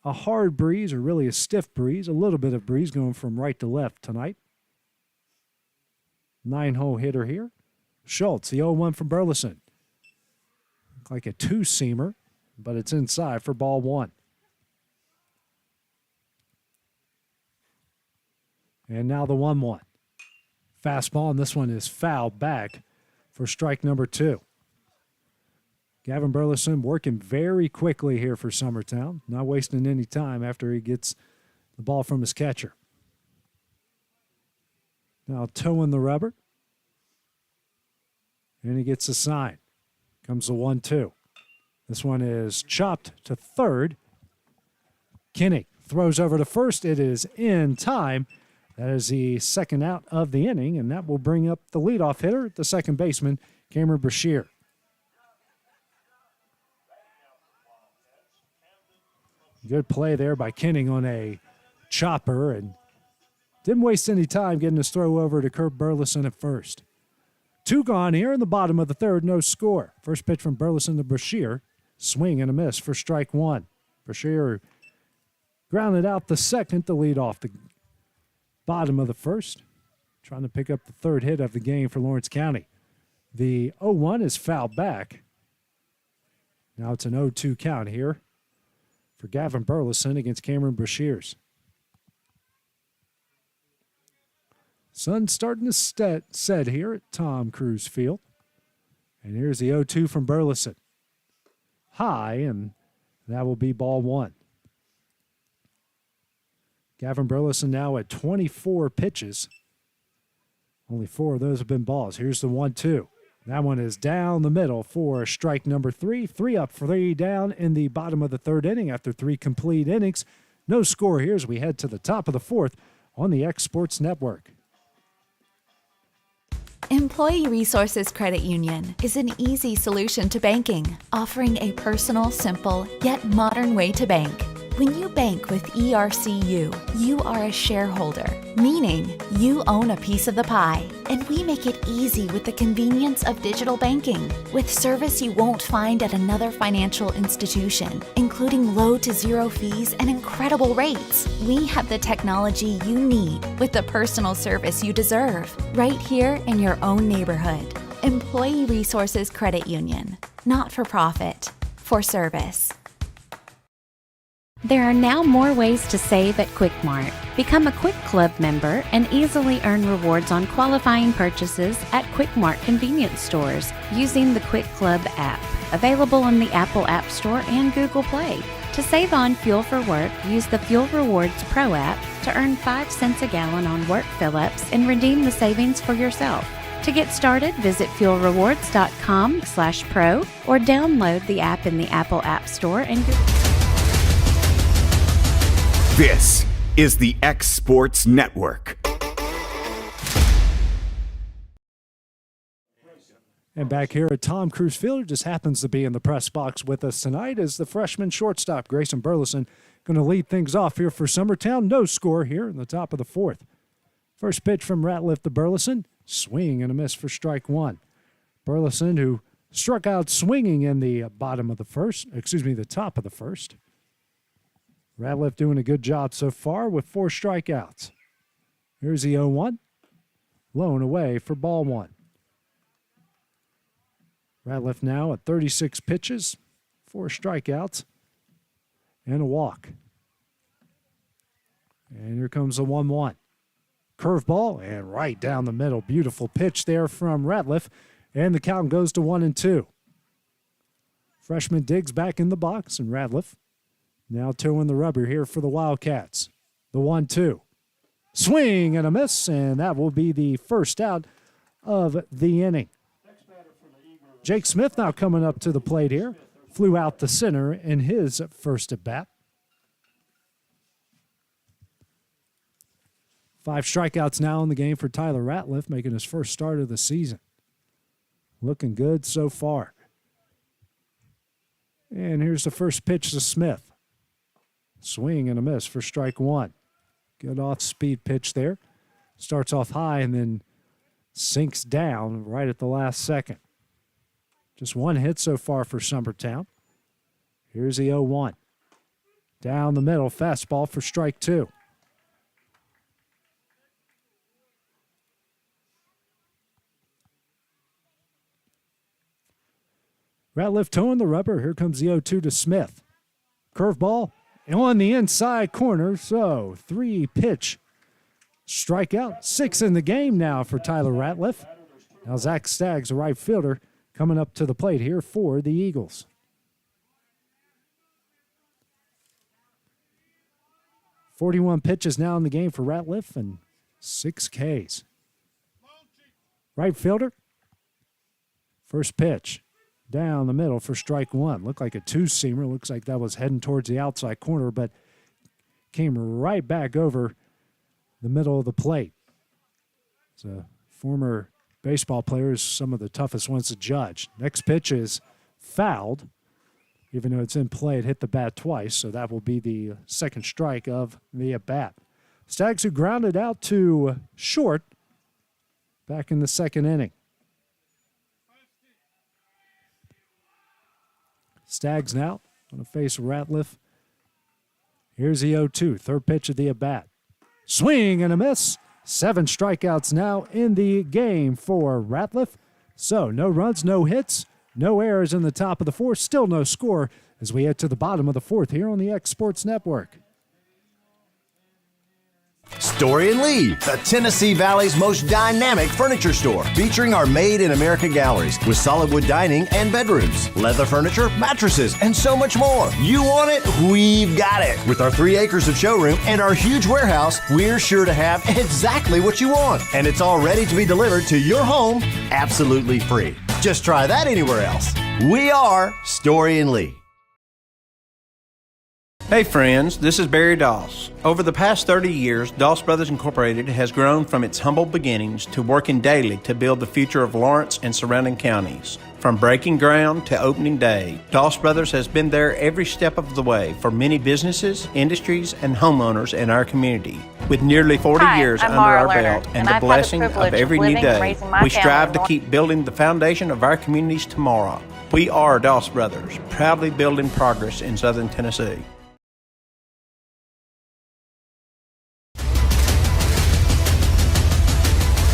hard breeze or really a stiff breeze, a little bit of breeze going from right to left tonight. 9-hole hitter here. Schultz, the 0-1 from Burleson. Look like a 2-seamer, but it's inside for ball one. And now the 1-1. Fastball, and this one is fouled back for strike number 2. Gavin Burleson working very quickly here for Summertown, not wasting any time after he gets the ball from his catcher. Now towing the rubber. And he gets a sign. Comes the 1-2. This one is chopped to third. Kinney throws over to first. It is in time. That is the second out of the inning, and that will bring up the leadoff hitter, the second baseman, Cameron Brashear. Good play there by Kinney on a chopper, and didn't waste any time getting his throw over to Kurt Burleson at first. 2 gone here in the bottom of the third, no score. First pitch from Burleson to Brashear. Swing and a miss for strike one. Brashear grounded out the second to lead off the bottom of the first. Trying to pick up the third hit of the game for Lawrence County. The 0-1 is fouled back. Now it's an 0-2 count here for Gavin Burleson against Cameron Brashears. Sun's starting to set here at Tom Cruise Field. And here's the 0-2 from Burleson. High, and that will be ball one. Gavin Burleson now at 24 pitches. Only 4 of those have been balls. Here's the 1-2. That one is down the middle for strike number 3. 3 up, 3 down in the bottom of the third inning after 3 complete innings. No score here as we head to the top of the fourth on the X Sports Network.
Employee Resources Credit Union is an easy solution to banking, offering a personal, simple, yet modern way to bank. When you bank with ERCU, you are a shareholder, meaning you own a piece of the pie. And we make it easy with the convenience of digital banking, with service you won't find at another financial institution, including low to zero fees and incredible rates. We have the technology you need with the personal service you deserve, right here in your own neighborhood. Employee Resources Credit Union, not for profit, for service.
There are now more ways to save at Quick Mart. Become a Quick Club member and easily earn rewards on qualifying purchases at Quick Mart convenience stores using the Quick Club app, available on the Apple App Store and Google Play. To save on fuel for work, use the Fuel Rewards Pro app to earn 5 cents a gallon on work fill-ups and redeem the savings for yourself. To get started, visit fuelrewards.com/pro or download the app in the Apple App Store and Google.
This is the X Sports Network.
And back here at Tom Cruise Field, who just happens to be in the press box with us tonight, is the freshman shortstop, Gavin Burleson, going to lead things off here for Summertown. No score here in the top of the fourth. First pitch from Ratliff to Burleson. Swing and a miss for strike one. Burleson, who struck out swinging in the the top of the first. Ratliff doing a good job so far with 4 strikeouts. Here's the 0-1. Low and away for ball one. Ratliff now at 36 pitches, 4 strikeouts, and a walk. And here comes the 1-1. Curveball and right down the middle. Beautiful pitch there from Ratliff, and the count goes to 1-2. Freshman digs back in the box, and Ratliff now toeing the rubber here for the Wildcats. The 1-2. Swing and a miss, and that will be the first out of the inning. Jake Smith now coming up to the plate here. Flew out the center in his first at bat. 5 strikeouts now in the game for Tyler Ratliff, making his first start of the season. Looking good so far. And here's the first pitch to Smith. Swing and a miss for strike one. Good off-speed pitch there. Starts off high and then sinks down right at the last second. Just 1 hit so far for Summertown. Here's the 0-1. Down the middle, fastball for strike two. Ratliff toeing the rubber. Here comes the 0-2 to Smith. Curveball on the inside corner. So 3-pitch strikeout. 6 in the game now for Tyler Ratliff. Now Zach Staggs, the right fielder, coming up to the plate here for the Eagles. .41 pitches now in the game for Ratliff and 6 Ks. Right fielder. First pitch. Down the middle for strike one. Looked like a 2-seamer. Looks like that was heading towards the outside corner, but came right back over the middle of the plate. It's a former baseball player, is some of the toughest ones to judge. Next pitch is fouled. Even though it's in play, it hit the bat twice, so that will be the second strike of the at-bat. Staggs, who grounded out to short back in the second inning. Staggs now going to face Ratliff. Here's the 0-2, third pitch of the at-bat. Swing and a miss. 7 strikeouts now in the game for Ratliff. So no runs, no hits, no errors in the top of the fourth. Still no score as we head to the bottom of the fourth here on the X Sports Network.
Story & Lee, the Tennessee Valley's most dynamic furniture store, featuring our Made in America galleries with solid wood dining and bedrooms, leather furniture, mattresses, and so much more. You want it? We've got it. With our 3 acres of showroom and our huge warehouse, we're sure to have exactly what you want. And it's all ready to be delivered to your home absolutely free. Just try that anywhere else. We are Story & Lee.
Hey friends, this is Barry Doss. Over the past 30 years, Doss Brothers Incorporated has grown from its humble beginnings to working daily to build the future of Lawrence and surrounding counties. From breaking ground to opening day, Doss Brothers has been there every step of the way for many businesses, industries, and homeowners in our community. With nearly 40 years under our belt and the blessing of every new day, we strive to keep building the foundation of our communities tomorrow. We are Doss Brothers, proudly building progress in Southern Tennessee.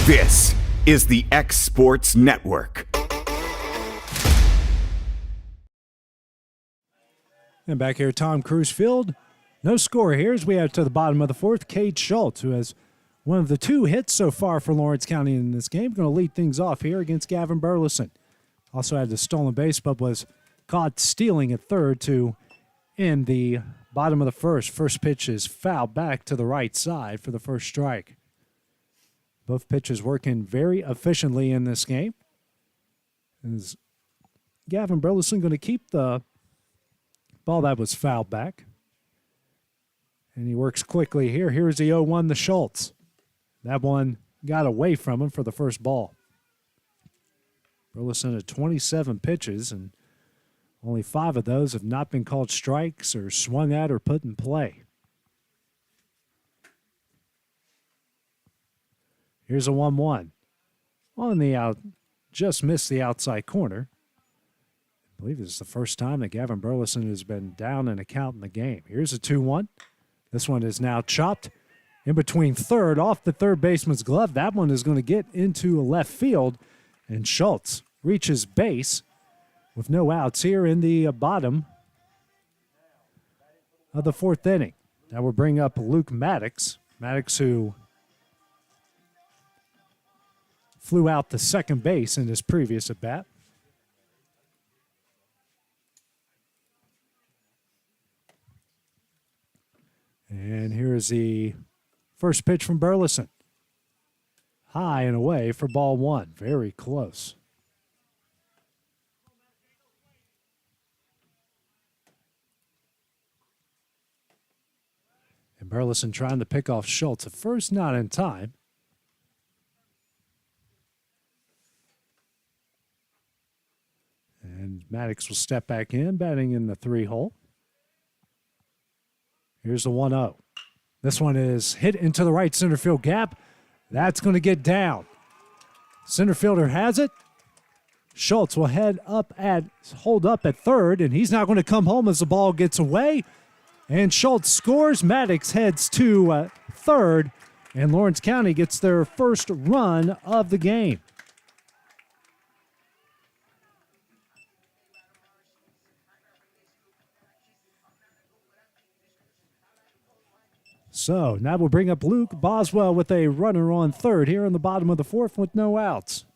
This is the X Sports Network.
And back here at Tom Cruise Field, no score here as we head to the bottom of the fourth. Cade Schultz, who has one of the 2 hits so far for Lawrence County in this game, going to lead things off here against Gavin Burleson. Also had the stolen base, but was caught stealing at third to end the bottom of the first. First pitch is fouled back to the right side for the first strike. Both pitchers working very efficiently in this game. Is Gavin Burleson going to keep the ball that was fouled back? And he works quickly here. Here's the 0-1 to Schultz. That one got away from him for the first ball. Burleson had 27 pitches, and only 5 of those have not been called strikes or swung at or put in play. Here's a 1-1. On the out, just missed the outside corner. I believe this is the first time that Gavin Burleson has been down in a count in the game. Here's a 2-1. This one is now chopped in between third, off the third baseman's glove. That one is going to get into left field, and Schultz reaches base with no outs here in the bottom of the 4th inning. That will bring up Luke Maddox. Maddox, who flew out to second base in his previous at-bat. And here's the first pitch from Burleson. High and away for ball 1. Very close. And Burleson trying to pick off Schultz. At first, not in time. And Maddox will step back in, batting in the 3-hole. Here's the 1-0. This one is hit into the right center field gap. That's going to get down. Center fielder has it. Schultz will hold up at third, and he's not going to come home as the ball gets away. And Schultz scores. Maddox heads to third, and Lawrence County gets their first run of the game. So now we'll bring up Luke Boswell with a runner on third here in the bottom of the 4th with no outs.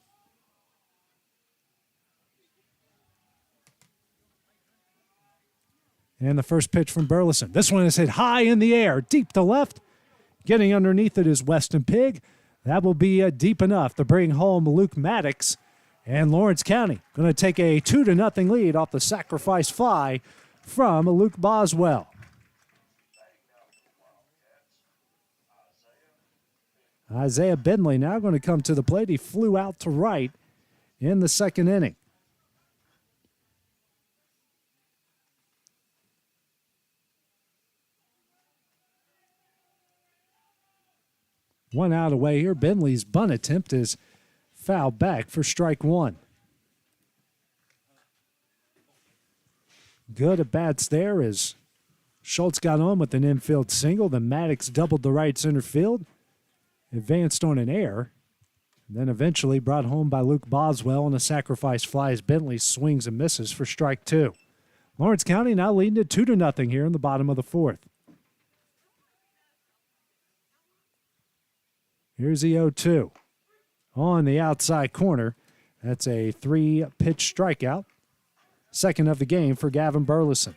And the first pitch from Burleson. This one is hit high in the air, deep to left. Getting underneath it is Weston Pigg. That will be deep enough to bring home Luke Maddox. And Lawrence County going to take a 2-0 lead off the sacrifice fly from Luke Boswell. Isaiah Bentley now going to come to the plate. He flew out to right in the 2nd inning. One out away here. Bentley's bunt attempt is fouled back for strike 1. Good at bats there as Schultz got on with an infield single. Then Maddox doubled the right center field. Advanced on an error, then eventually brought home by Luke Boswell on a sacrifice fly as Bentley swings and misses for strike 2. Lawrence County now leading to 2-0 here in the bottom of the 4th. Here's the 0-2. On the outside corner, that's a 3-pitch strikeout. Second of the game for Gavin Burleson.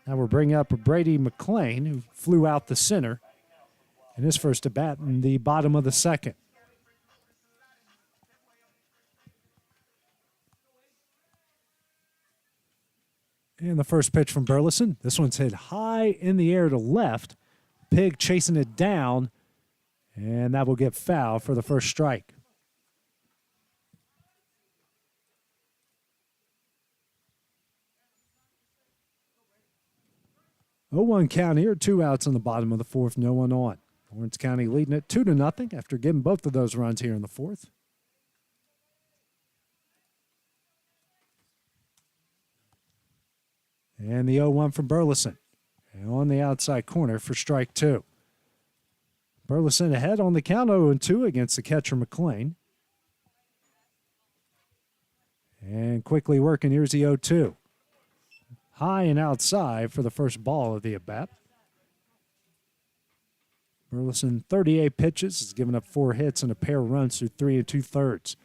Now we'll bring up Brady McLean, who flew out the center in his first at-bat in the bottom of the 2nd. And the first pitch from Burleson. This one's hit high in the air to left. Pigg chasing it down, and that will get foul for the first strike. Oh, 0-1 count here, 2 outs in the bottom of the 4th, no one on. Lawrence County leading it 2-0 after getting both of those runs here in the 4th. And the 0-1 from Burleson. And on the outside corner for strike 2. Burleson ahead on the count 0-2 against the catcher McLean. And quickly working, here's the 0-2. High and outside for the first ball of the at-bat. Burleson, 38 pitches, has given up 4 hits and a pair of runs through 3 2/3.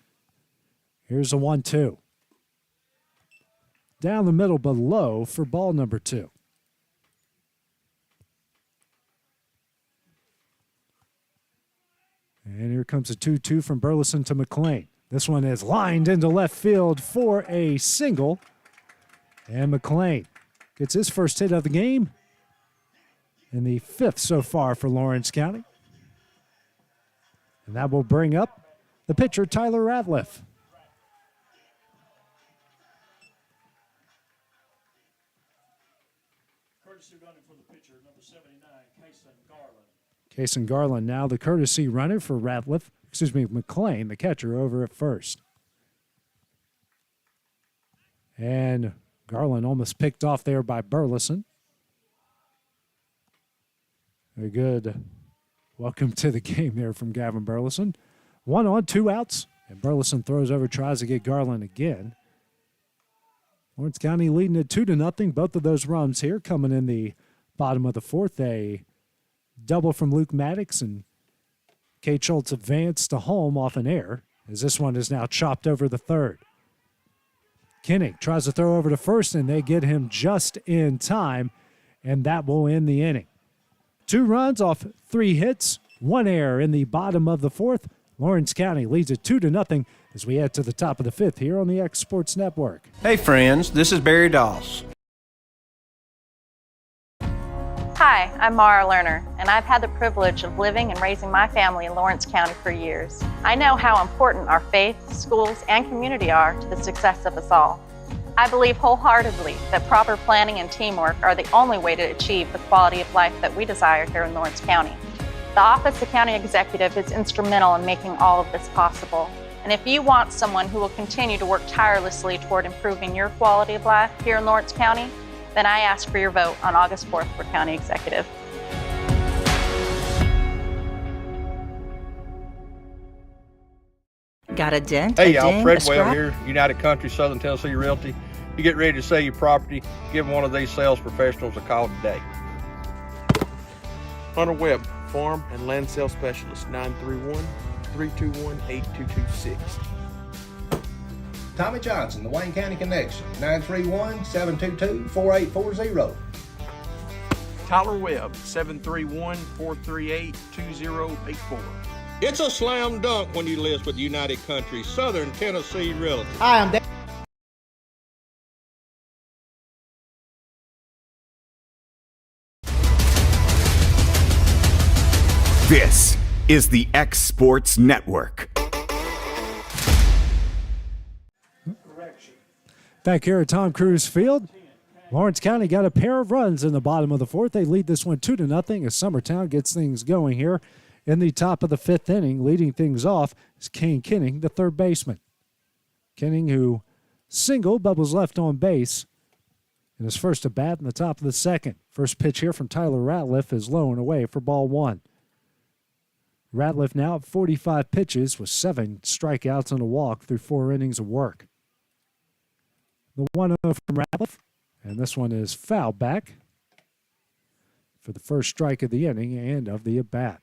Here's a 1-2. Down the middle but low for ball number 2. And here comes a 2-2 from Burleson to McLean. This one is lined into left field for a single. And McLean gets his first hit of the game and the 5th so far for Lawrence County. And that will bring up The pitcher, Tyler Ratliff. Kason Garland now the courtesy runner for McLean, the catcher, over at first. And Garland almost picked off there by Burleson. A good welcome to the game there from Gavin Burleson. 1 on, 2 outs, and Burleson throws over, tries to get Garland again. Lawrence County leading it 2-0. Both of those runs here coming in the bottom of the fourth. A double from Luke Maddox, and Kate Schultz advanced to home off an error, as this one is now chopped over the third. Kinnick tries to throw over to first, and they get him just in time, and that will end the inning. 2 runs off 3 hits, 1 error in the bottom of the fourth. Lawrence County leads it 2-0 as we head to the top of the fifth here on the X Sports Network.
Hey friends, this is Barry Doss.
Hi, I'm Mara Lerner, and I've had the privilege of living and raising my family in Lawrence County for years. I know how important our faith, schools, and community are to the success of us all. I believe wholeheartedly that proper planning and teamwork are the only way to achieve the quality of life that we desire here in Lawrence County. The Office of County Executive is instrumental in making all of this possible. And if you want someone who will continue to work tirelessly toward improving your quality of life here in Lawrence County, then I ask for your vote on August 4th for County Executive.
Got a dent?
Hey,
a
y'all,
ding,
Fred
a
Well
scrap?
here, United Country Southern Tennessee Realty. You get ready to sell your property, give one of these sales professionals a call today.
Hunter Webb, Farm and Land Sales Specialist, 931-321-8226.
Tommy Johnson, the Wayne County Connection, 931-722-4840.
Tyler Webb, 731-438-2084.
It's a slam dunk when you list with United Country Southern Tennessee Realty.
Hi, I'm Dan.
This is the X Sports Network.
Back here at Tom Cruise Field, Lawrence County got a pair of runs in the bottom of the fourth. They lead this one 2-0 as Summertown gets things going here in the top of the fifth inning. Leading things off is Kane Kinning, the third baseman. Kinning, who singled but was left on base in his first at bat in the top of the second. First pitch here from Tyler Ratliff is low and away for ball 1. Ratliff now at 45 pitches with 7 strikeouts and a walk through 4 innings of work. The 1-0 from Ratliff, and this one is fouled back for the first strike of the inning and of the at-bat.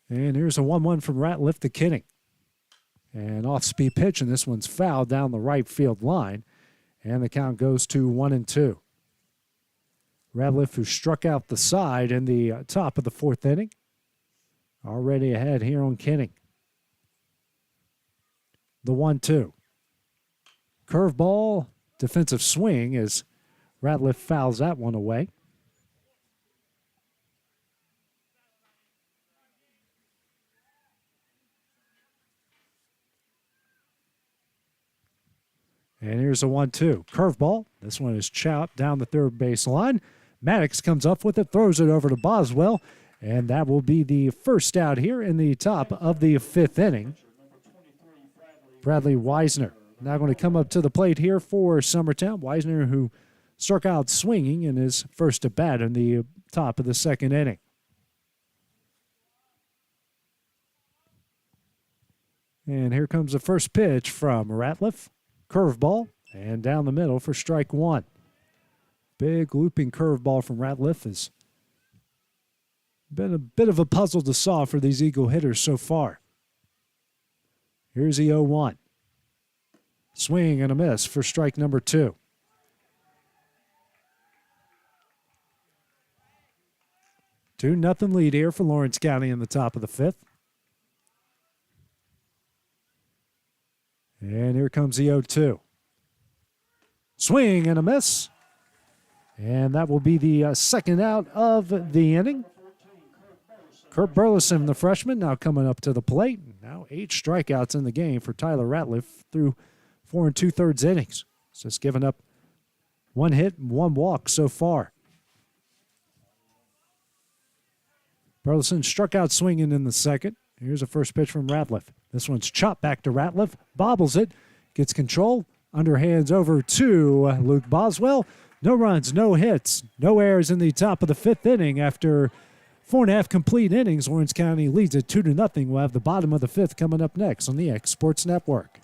And here's a 1-1 from Ratliff to Kinning. An off-speed pitch, and this one's fouled down the right field line, and the count goes to 1-2. Ratliff, who struck out the side in the top of the fourth inning, already ahead here on Kinning. The 1-2. Curveball, defensive swing as Ratliff fouls that one away. And here's a 1-2. Curveball. This one is chopped down the third base line. Maddox comes up with it, throws it over to Boswell, and that will be the first out here in the top of the fifth inning. Bradley Weisner now going to come up to the plate here for Summertown. Weisner, who struck out swinging in his first at bat in the top of the second inning. And here comes the first pitch from Ratliff. Curveball, and down the middle for strike 1. Big looping curveball from Ratliff has been a bit of a puzzle to solve for these Eagle hitters so far. Here's the 0-1. Swing and a miss for strike number 2. Two nothing lead here for Lawrence County in the top of the fifth. And here comes the 0-2. Swing and a miss. And that will be the second out of the inning. Kurt Burleson, the freshman, now coming up to the plate. Now 8 strikeouts in the game for Tyler Ratliff through 4 2/3 innings. So it's given up 1 hit and 1 walk so far. Burleson struck out swinging in the second. Here's a first pitch from Ratliff. This one's chopped back to Ratliff, bobbles it, gets control, underhands over to Luke Boswell. No runs, no hits, no errors in the top of the 5th inning. After 4.5 complete innings, Lawrence County leads it 2-0. We'll have the bottom of the 5th coming up next on the X Sports Network.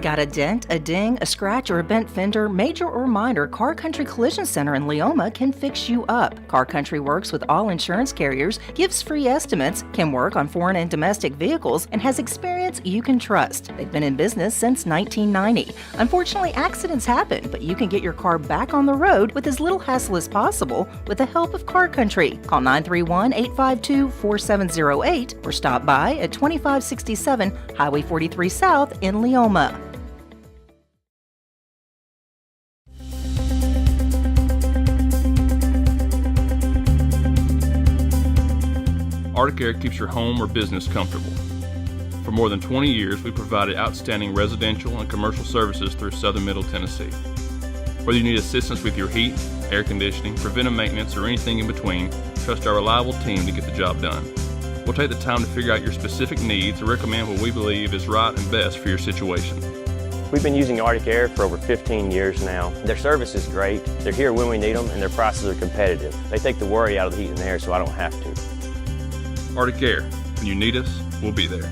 Got a dent, a ding, a scratch, or a bent fender? Major or minor, Car Country Collision Center in Leoma can fix you up. Car Country works with all insurance carriers, gives free estimates, can work on foreign and domestic vehicles, and has experience you can trust. They've been in business since 1990. Unfortunately, accidents happen, but you can get your car back on the road with as little hassle as possible with the help of Car Country. Call 931-852-4708 or stop by at 2567 Highway 43 South in Leoma.
Arctic Air keeps your home or business comfortable. For more than 20 years, we provided outstanding residential and commercial services through Southern Middle Tennessee. Whether you need assistance with your heat, air conditioning, preventive maintenance, or anything in between, trust our reliable team to get the job done. We'll take the time to figure out your specific needs and recommend what we believe is right and best for your situation.
We've been using Arctic Air for over 15 years now. Their service is great, they're here when we need them, and their prices are competitive. They take the worry out of the heat and air so I don't have to.
Arctic Air. When you need us, we'll be there.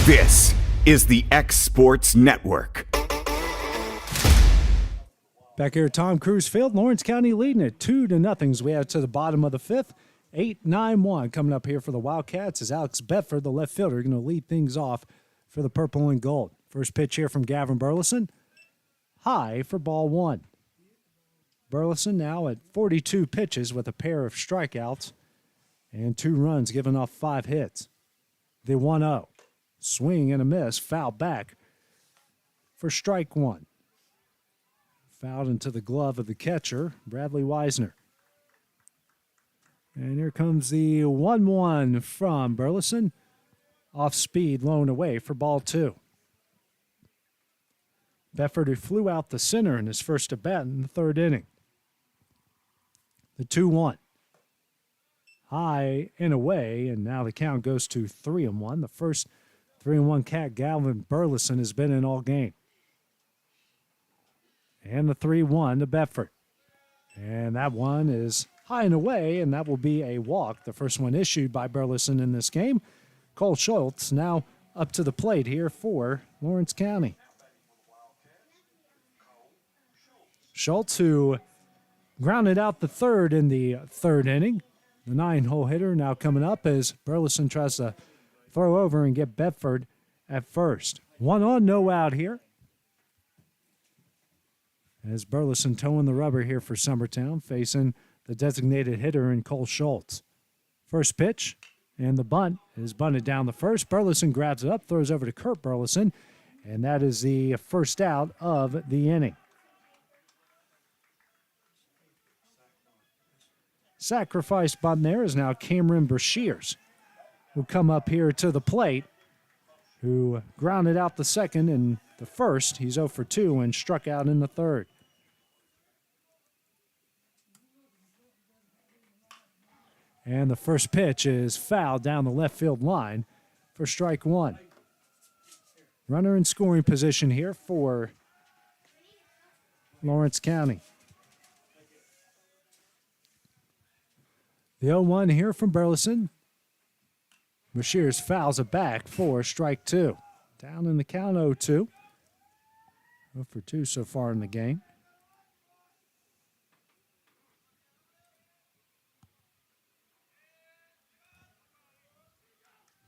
This is the X Sports Network.
Back here at Tom Cruise Field, Lawrence County leading it 2-0 as we head to the bottom of the 5th. 8-9-1 coming up here for the Wildcats is Alex Bedford, the left fielder, going to lead things off for the purple and gold. First pitch here from Gavin Burleson. High for ball 1. Burleson now at 42 pitches with a pair of strikeouts and 2 runs, giving off 5 hits. The 1-0. Swing and a miss, foul back for strike 1. Fouled into the glove of the catcher, Bradley Weisner. And here comes the 1-1 from Burleson. Off speed, low away for ball 2. Bedford, who flew out the center in his first at bat in the 3rd inning. The 2-1. High and away, and now the count goes to 3-1. The first 3-1 cat, Gavin Burleson, has been in all game. And the 3-1 to Bedford. And that one is high and away, and that will be a walk. The first one issued by Burleson in this game. Cole Schultz now up to the plate here for Lawrence County. Schultz, who grounded out the 3rd in the 3rd inning. The 9-hole hitter now coming up as Burleson tries to throw over and get Bedford at first. 1 on, no out here. As Burleson towing the rubber here for Summertown, facing the designated hitter in Cole Schultz. First pitch, and the bunt is bunted down the first. Burleson grabs it up, throws over to Kurt Burleson, and that is the first out of the inning. Sacrifice bunt there is now Cameron Brashears, who come up here to the plate, who grounded out the second and the first. He's 0 for 2 and struck out in the 3rd. And the first pitch is fouled down the left field line for strike 1. Runner in scoring position here for Lawrence County. The 0-1 here from Burleson. Brashears fouls it back for strike 2. Down in the count 0-2. 0 for 2 so far in the game.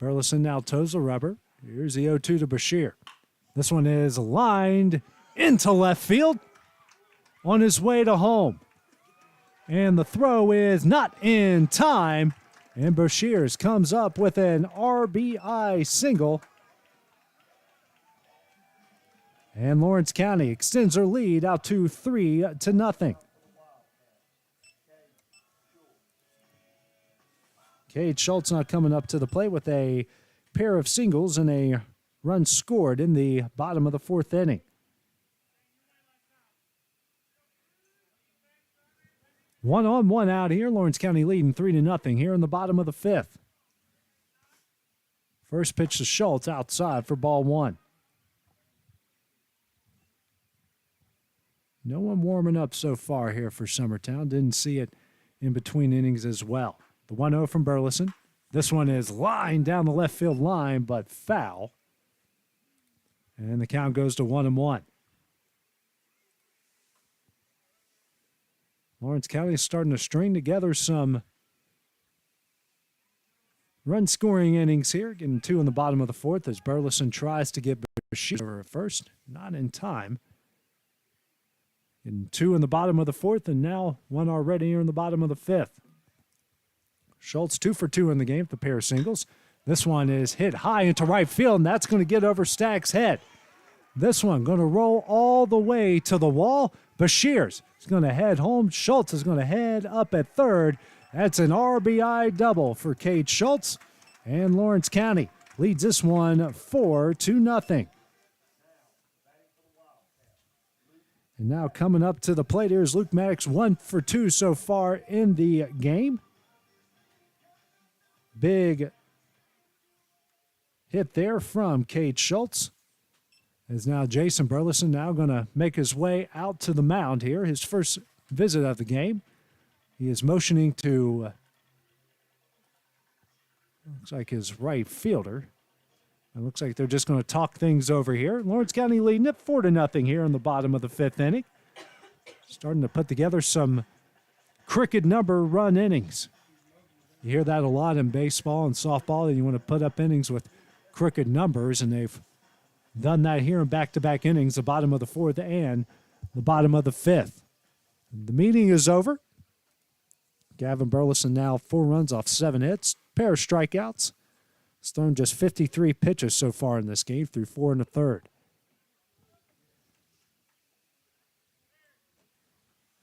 Burleson now toes the rubber. Here's the 0-2 to Brashear. This one is lined into left field on his way to home. And the throw is not in time. And Bashir comes up with an RBI single. And Lawrence County extends their lead out to 3-0. Cade Schultz now coming up to the plate with a pair of singles and a run scored in the bottom of the fourth inning. 1-on-1 out here. Lawrence County leading 3-0 here in the bottom of the fifth. First pitch to Schultz outside for ball one. No one warming up so far here for Summertown. Didn't see it in between innings as well. The 1-0 from Burleson. This one is lined down the left field line, but foul. And the count goes to 1-1. Lawrence County is starting to string together some run-scoring innings here, getting two in the bottom of the fourth as Burleson tries to get Bashir over first. Not in time. Getting two in the bottom of the fourth, and now one already here in the bottom of the fifth. Schultz 2 for 2 in the game with the pair of singles. This one is hit high into right field, and that's going to get over Stack's head. This one going to roll all the way to the wall. Bashir's is going to head home. Schultz is going to head up at third. That's an RBI double for Cade Schultz. And Lawrence County leads this one 4-0. And now coming up to the plate here is Luke Maddox, 1 for 2 so far in the game. Big hit there from Cade Schultz. As now Jason Burleson now going to make his way out to the mound here, his first visit of the game. He is motioning to, looks like his right fielder. It looks like they're just going to talk things over here. Lawrence County leading it 4-0 here in the bottom of the fifth inning. Starting to put together some cricket number run innings. You hear that a lot in baseball and softball, that you want to put up innings with cricket numbers, and they've done that here in back-to-back innings, the bottom of the fourth and the bottom of the fifth. The meeting is over. Gavin Burleson now 4 runs off 7 hits, pair of strikeouts. He's thrown just 53 pitches so far in this game through 4 1/3.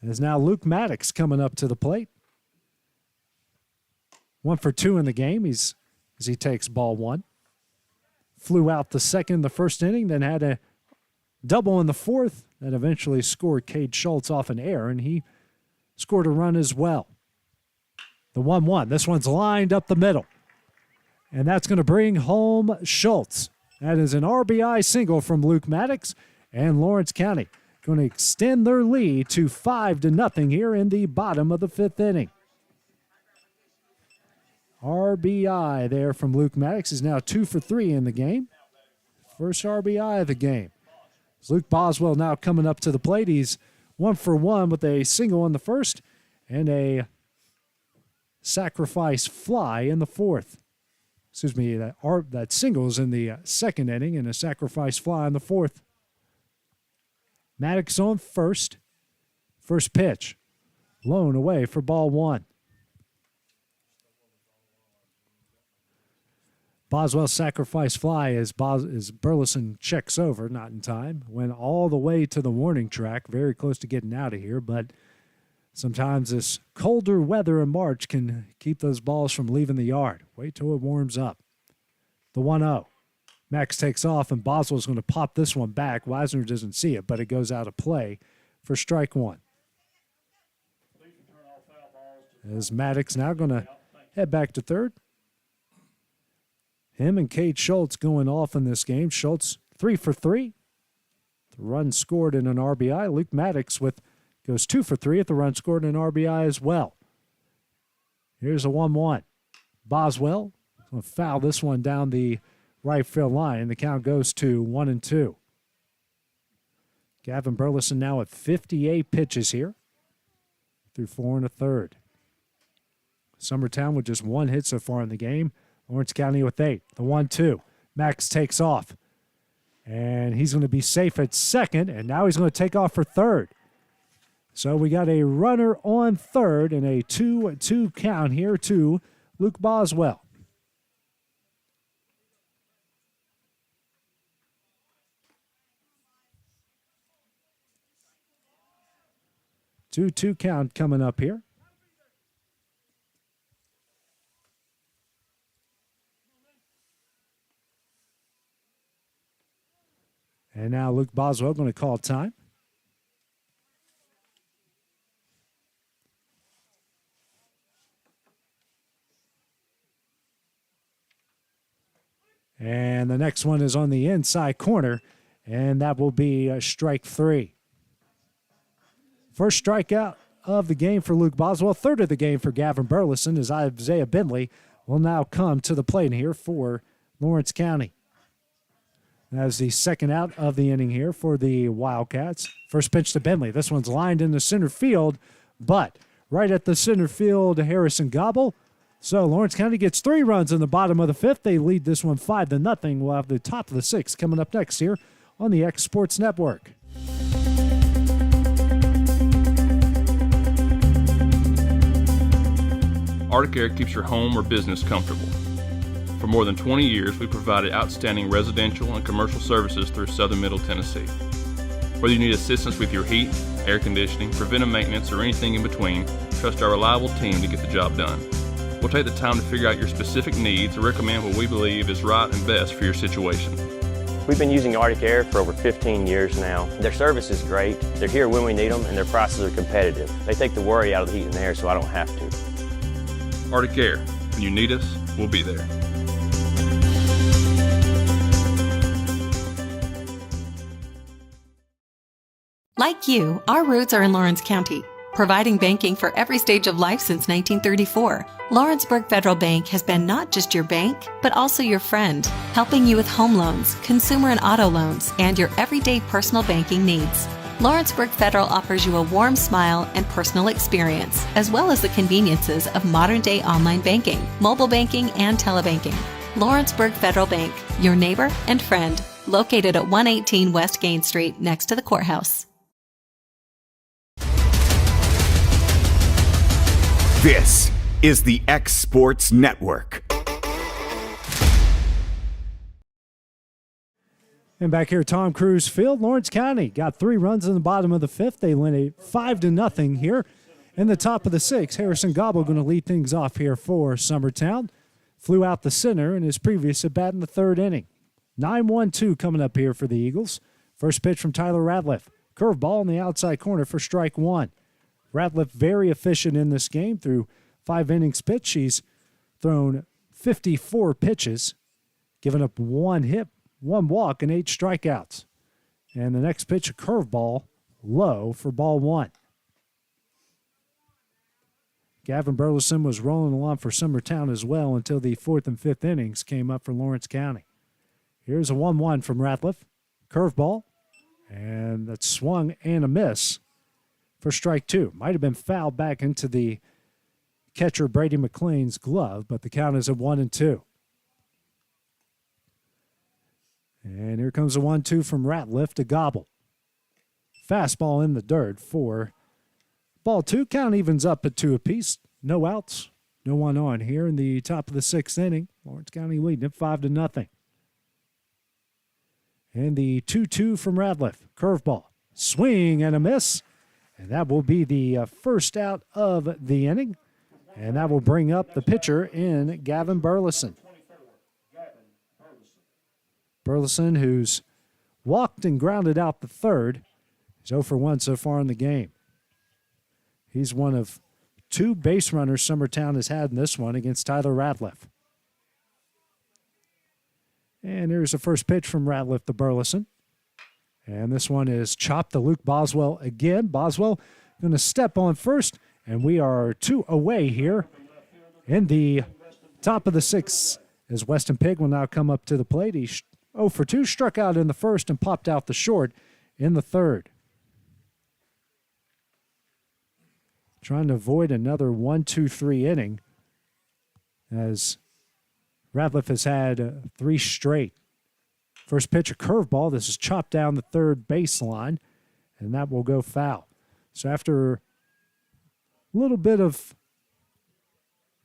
As now Luke Maddox coming up to the plate. 1 for 2 in the game as he takes ball one. Flew out the second, the first inning, then had a double in the fourth that eventually scored Cade Schultz off an error, and he scored a run as well. The 1-1. This one's lined up the middle. And that's going to bring home Schultz. That is an RBI single from Luke Maddox, and Lawrence County going to extend their lead to 5-0 here in the bottom of the fifth inning. RBI there from Luke Maddox. Is now 2 for 3 in the game. First RBI of the game. As Luke Boswell now coming up to the plate. He's 1 for 1 with a single in the first and a sacrifice fly in the fourth. Excuse me, that single's in the second inning and a sacrifice fly in the fourth. Maddox on first. First pitch. Blown away for ball one. Boswell's sacrifice fly as Burleson checks over, not in time. Went all the way to the warning track, very close to getting out of here, but sometimes this colder weather in March can keep those balls from leaving the yard. Wait till it warms up. The 1-0. Max takes off, and Boswell's going to pop this one back. Weisner doesn't see it, but it goes out of play for strike one. As Maddox now going to head back to third. Him and Cade Schultz going off in this game. Schultz 3 for 3. The run scored in an RBI. Luke Maddox goes 2 for 3 at the run scored in an RBI as well. Here's a 1-1. Boswell will foul this one down the right field line, and the count goes to 1-2. Gavin Burleson now at 58 pitches here through 4 1/3. Summertown with just 1 hit so far in the game. Lawrence County with 8. The 1-2. Max takes off. And he's going to be safe at second, and now he's going to take off for third. So we got a runner on third and a 2-2 count here to Luke Boswell. Two count coming up here. And now Luke Boswell going to call time. And the next one is on the inside corner, and that will be strike 3. First strikeout of the game for Luke Boswell. Third of the game for Gavin Burleson as Isaiah Bentley will now come to the plate here for Lawrence County. As the second out of the inning here for the Wildcats. First pitch to Bentley. This one's lined into center field, but right at the center field, Harrison Gobble. So Lawrence County gets 3 runs in the bottom of the 5th. They lead this one 5-0. We'll have the top of the 6th coming up next here on the X Sports Network.
Arctic Air keeps your home or business comfortable. For more than 20 years, we've provided outstanding residential and commercial services through southern Middle Tennessee. Whether you need assistance with your heat, air conditioning, preventive maintenance, or anything in between, trust our reliable team to get the job done. We'll take the time to figure out your specific needs and recommend what we believe is right and best for your situation.
We've been using Arctic Air for over 15 years now. Their service is great, they're here when we need them, and their prices are competitive. They take the worry out of the heat and air so I don't have to.
Arctic Air, when you need us, we'll be there.
Like you, our roots are in Lawrence County, providing banking for every stage of life since 1934. Lawrenceburg Federal Bank has been not just your bank, but also your friend, helping you with home loans, consumer and auto loans, and your everyday personal banking needs. Lawrenceburg Federal offers you a warm smile and personal experience, as well as the conveniences of modern-day online banking, mobile banking, and telebanking. Lawrenceburg Federal Bank, your neighbor and friend, located at 118 West Gain Street next to the courthouse.
This is the X Sports Network.
And back here at Tom Cruise Field, Lawrence County got 3 runs in the bottom of the 5th. They win a 5-0 here. In the top of the 6th, Harrison Gobble going to lead things off here for Summertown. Flew out the center in his previous at bat in the 3rd inning. 9-1-2 coming up here for the Eagles. First pitch from Tyler Ratliff. Curveball in the outside corner for strike 1. Ratliff very efficient in this game through 5 innings pitched. He's thrown 54 pitches, given up 1 hit, 1 walk, and 8 strikeouts. And the next pitch, a curveball, low for ball 1. Gavin Burleson was rolling along for Summertown as well until the 4th and 5th innings came up for Lawrence County. Here's a 1-1 from Ratliff. Curveball, and that's swung and a miss for strike 2. Might have been fouled back into the catcher Brady McLean's glove, but the count is at 1-2. And here comes a 1-2 from Ratliff to Gobble. Fastball in the dirt for ball 2. Count evens up at 2 apiece. No outs, no one on here in the top of the 6th inning. Lawrence County leading it 5-0. And the 2-2 from Ratliff. Curveball, swing and a miss. And that will be the first out of the inning. And that will bring up the pitcher in Gavin Burleson. Burleson, who's walked and grounded out the 3rd, is 0 for 1 so far in the game. He's one of 2 base runners Summertown has had in this one against Tyler Ratliff. And here's the first pitch from Ratliff to Burleson. And this one is chopped to Luke Boswell again. Boswell going to step on first, and we are 2 away here in the top of the 6th as Weston Pigg will now come up to the plate. He's 0 for 2, struck out in the 1st and popped out the short in the 3rd. Trying to avoid another 1-2-3 inning as Ratliff has had 3 straight. First pitch, a curveball. This is chopped down the 3rd baseline, and that will go foul. So after a little bit of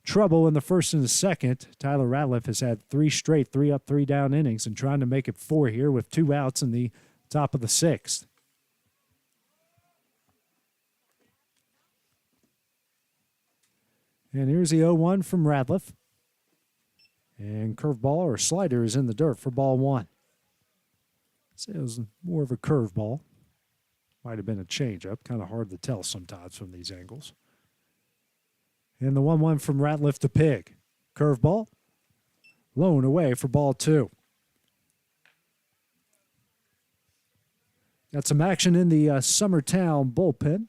trouble in the first and the second, Tyler Ratliff has had 3 straight 3-up, 3-down innings and trying to make it 4 here with 2 outs in the top of the 6th. And here's the 0-1 from Ratliff. And curveball or slider is in the dirt for ball 1. So it was more of a curveball. Might have been a changeup. Kind of hard to tell sometimes from these angles. And the 1-1 from Ratliff to Pig. Curveball. Low and away for ball 2. Got some action in the Summertown bullpen.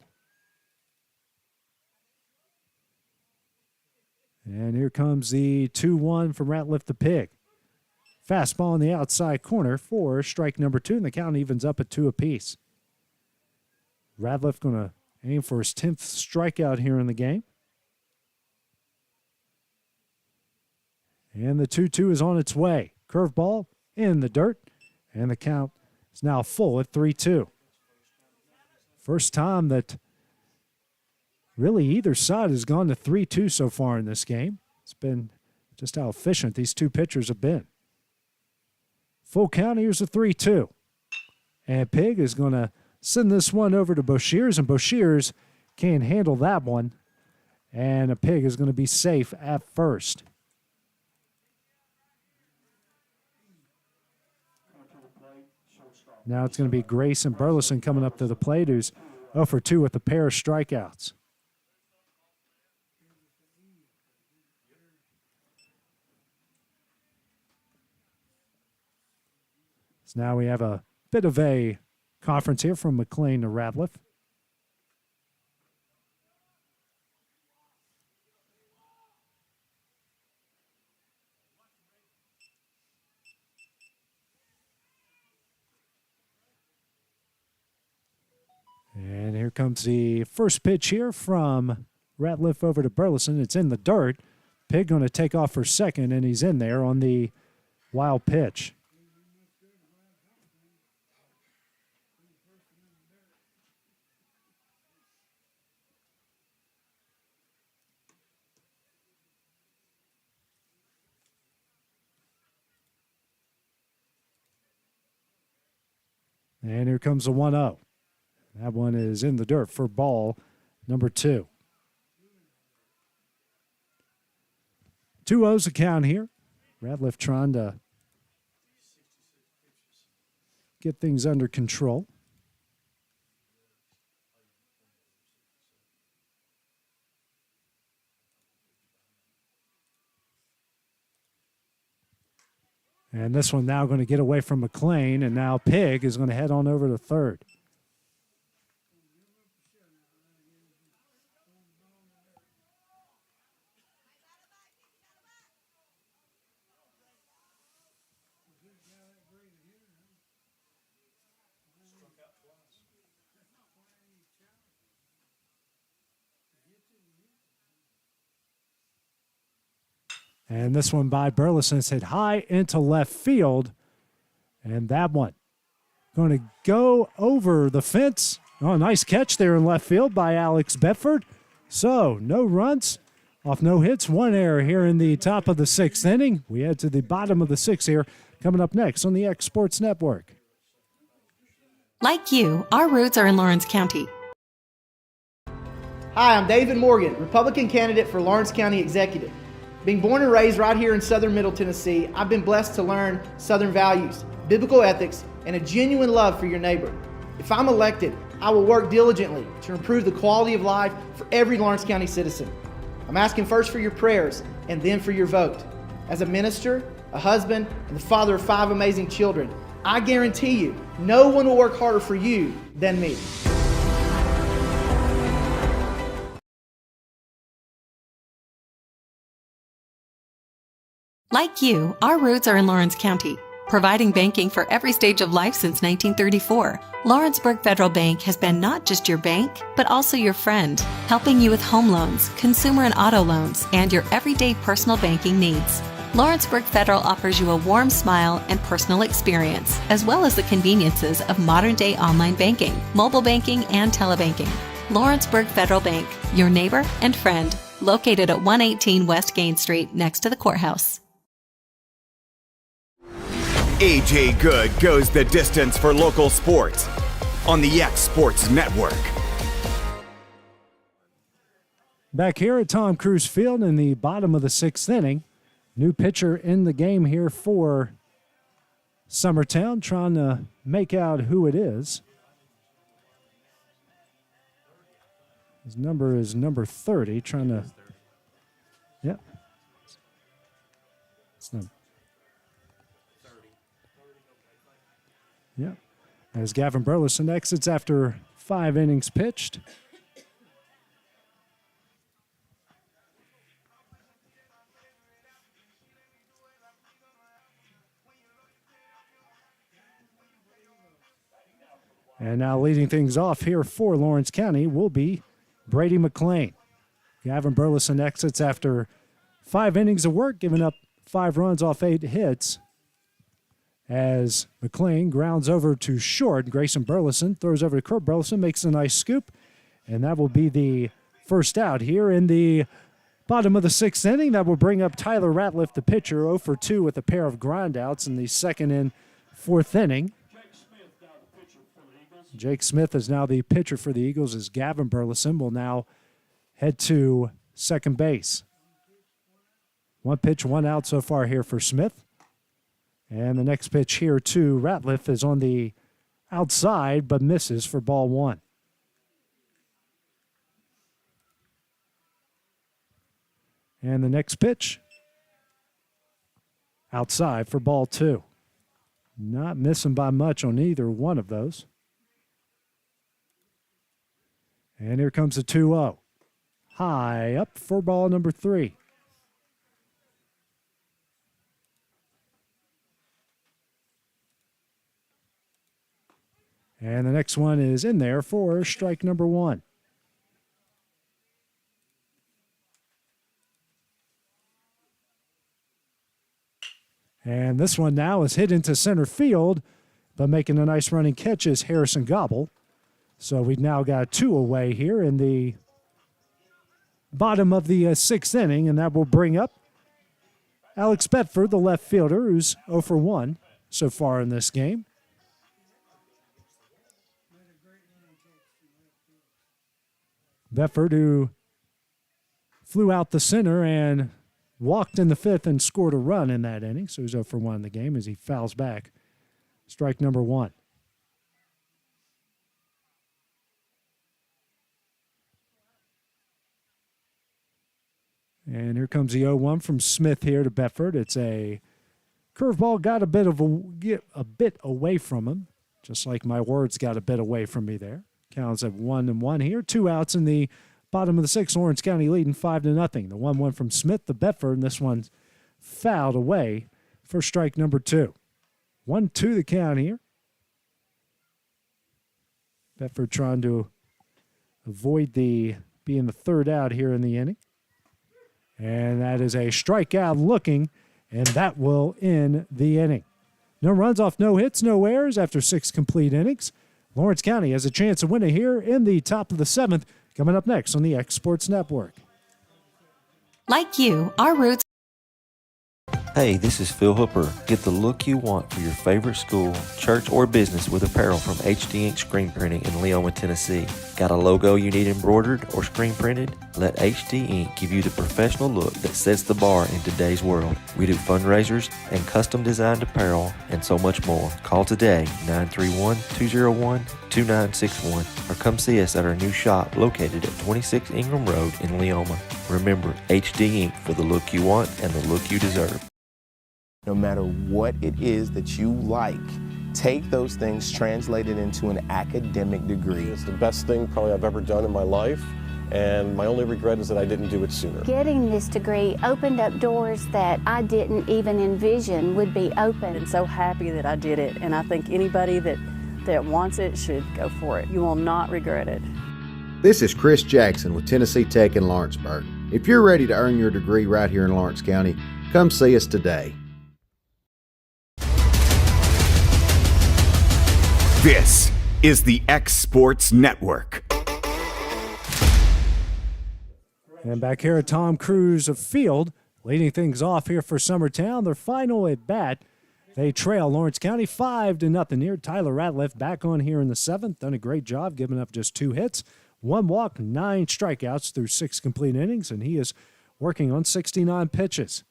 And here comes the 2-1 from Ratliff to Pig. Fastball in the outside corner for strike number 2, and the count evens up at 2 apiece. Ratliff going to aim for his 10th strikeout here in the game. And the 2-2 is on its way. Curveball in the dirt, and the count is now full at 3-2. First time that really either side has gone to 3-2 so far in this game. It's been just how efficient these two pitchers have been. Full count, here's a 3-2. And Pig is going to send this one over to Boshears, and Boshears can't handle that one. And a Pig is going to be safe at first. Now it's going to be Grayson Burleson coming up to the plate, who's 0 for 2 with a pair of strikeouts. So now we have a bit of a conference here from McLean to Ratliff. And here comes the first pitch here from Ratliff over to Burleson. It's in the dirt. Pig going to take off for second, and he's in there on the wild pitch. And here comes the 1-0. That one is in the dirt for ball number 2. 2-0's the count here. Ratliff trying to get things under control. And this one now going to get away from McLean, and now Pig is going to head on over to third. And this one by Burleson is hit high into left field. And that one going to go over the fence. Oh, nice catch there in left field by Alex Bedford. So, no runs off no hits. 1 error here in the top of the 6th inning. We head to the bottom of the 6th here, coming up next on the X Sports Network.
Like you, our roots are in Lawrence County.
Hi, I'm David Morgan, Republican candidate for Lawrence County Executive. Being born and raised right here in southern Middle Tennessee, I've been blessed to learn Southern values, biblical ethics, and a genuine love for your neighbor. If I'm elected, I will work diligently to improve the quality of life for every Lawrence County citizen. I'm asking first for your prayers and then for your vote. As a minister, a husband, and the father of 5 amazing children, I guarantee you, no one will work harder for you than me.
Like you, our roots are in Lawrence County, providing banking for every stage of life since 1934. Lawrenceburg Federal Bank has been not just your bank, but also your friend, helping you with home loans, consumer and auto loans, and your everyday personal banking needs. Lawrenceburg Federal offers you a warm smile and personal experience, as well as the conveniences of modern-day online banking, mobile banking, and telebanking. Lawrenceburg Federal Bank, your neighbor and friend, located at 118 West Gain Street next to the courthouse.
AJ Good goes the distance for local sports on the X Sports Network.
Back here at Tom Cruise Field in the bottom of the 6th inning. New pitcher in the game here for Summertown, trying to make out who it is. His number is number 30, trying to... Yep. It's not... Yep. As Gavin Burleson exits after 5 innings pitched. And now leading things off here for Lawrence County will be Brady McLean. Gavin Burleson exits after 5 innings of work, giving up 5 runs off 8 hits. As McLean grounds over to short, Grayson Burleson throws over to Kurt Burleson, makes a nice scoop, and that will be the first out here in the bottom of the 6th inning. That will bring up Tyler Ratliff, the pitcher, 0 for 2 with a pair of grindouts in the 2nd and 4th inning. Jake Smith is now the pitcher for the Eagles, as Gavin Burleson will now head to second base. 1 pitch, 1 out so far here for Smith. And the next pitch here to Ratliff is on the outside, but misses for ball 1. And the next pitch, outside for ball 2. Not missing by much on either one of those. And here comes the 2-0. High up for ball number 3. And the next one is in there for strike number 1. And this one now is hit into center field, but making a nice running catch is Harrison Gobble. So we've now got 2 away here in the bottom of the 6th inning, and that will bring up Alex Bedford, the left fielder, who's 0 for 1 so far in this game. Bedford, who flew out the center and walked in the 5th and scored a run in that inning, so he's 0 for 1 in the game as he fouls back. Strike number 1. And here comes the 0-1 from Smith here to Bedford. It's a curveball, got a bit away from him, just like my words got a bit away from me there. Counts at 1-1 here. 2 outs in the bottom of the 6th. Lawrence County leading 5-0. The 1-1 from Smith to Bedford, and this one's fouled away for strike number 2. 1-2 the count here. Bedford trying to avoid being the 3rd out here in the inning. And that is a strikeout looking, and that will end the inning. No runs off no hits, no errors after 6 complete innings. Lawrence County has a chance to win it here in the top of the 7th, coming up next on the X Sports Network.
Like you, our roots.
Hey, this is Phil Hooper. Get the look you want for your favorite school, church, or business with apparel from HD Ink Screen Printing in Leoma, Tennessee. Got a logo you need embroidered or screen printed? Let HD Ink give you the professional look that sets the bar in today's world. We do fundraisers and custom designed apparel and so much more. Call today, 931-201-2961, or come see us at our new shop located at 26 Ingram Road in Leoma. Remember, HD Ink for the look you want and the look you deserve.
No matter what it is that you like, take those things, translate it into an academic degree.
It's the best thing probably I've ever done in my life, and my only regret is that I didn't do it sooner.
Getting this degree opened up doors that I didn't even envision would be open.
I'm so happy that I did it, and I think anybody that wants it should go for it. You will not regret it.
This is Chris Jackson with Tennessee Tech in Lawrenceburg. If you're ready to earn your degree right here in Lawrence County, come see us today.
This is the X Sports Network.
And back here at Tom Cruise Field, leading things off here for Summertown. Their final at bat, they trail Lawrence County 5-0 here. Tyler Ratliff back on here in the 7th. Done a great job, giving up just 2 hits, 1 walk, 9 strikeouts through 6 complete innings, and he is working on 69 pitches.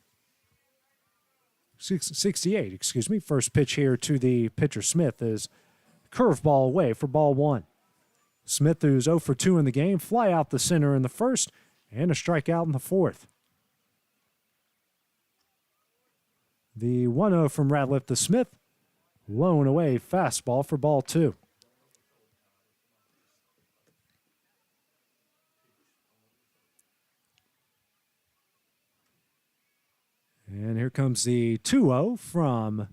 68, excuse me. First pitch here to the pitcher Smith is curveball away for ball 1. Smith, who's 0 for 2 in the game, fly out the center in the first, and a strikeout in the 4th. The 1-0 from Ratliff to Smith, low and away fastball for ball 2. And here comes the 2-0 from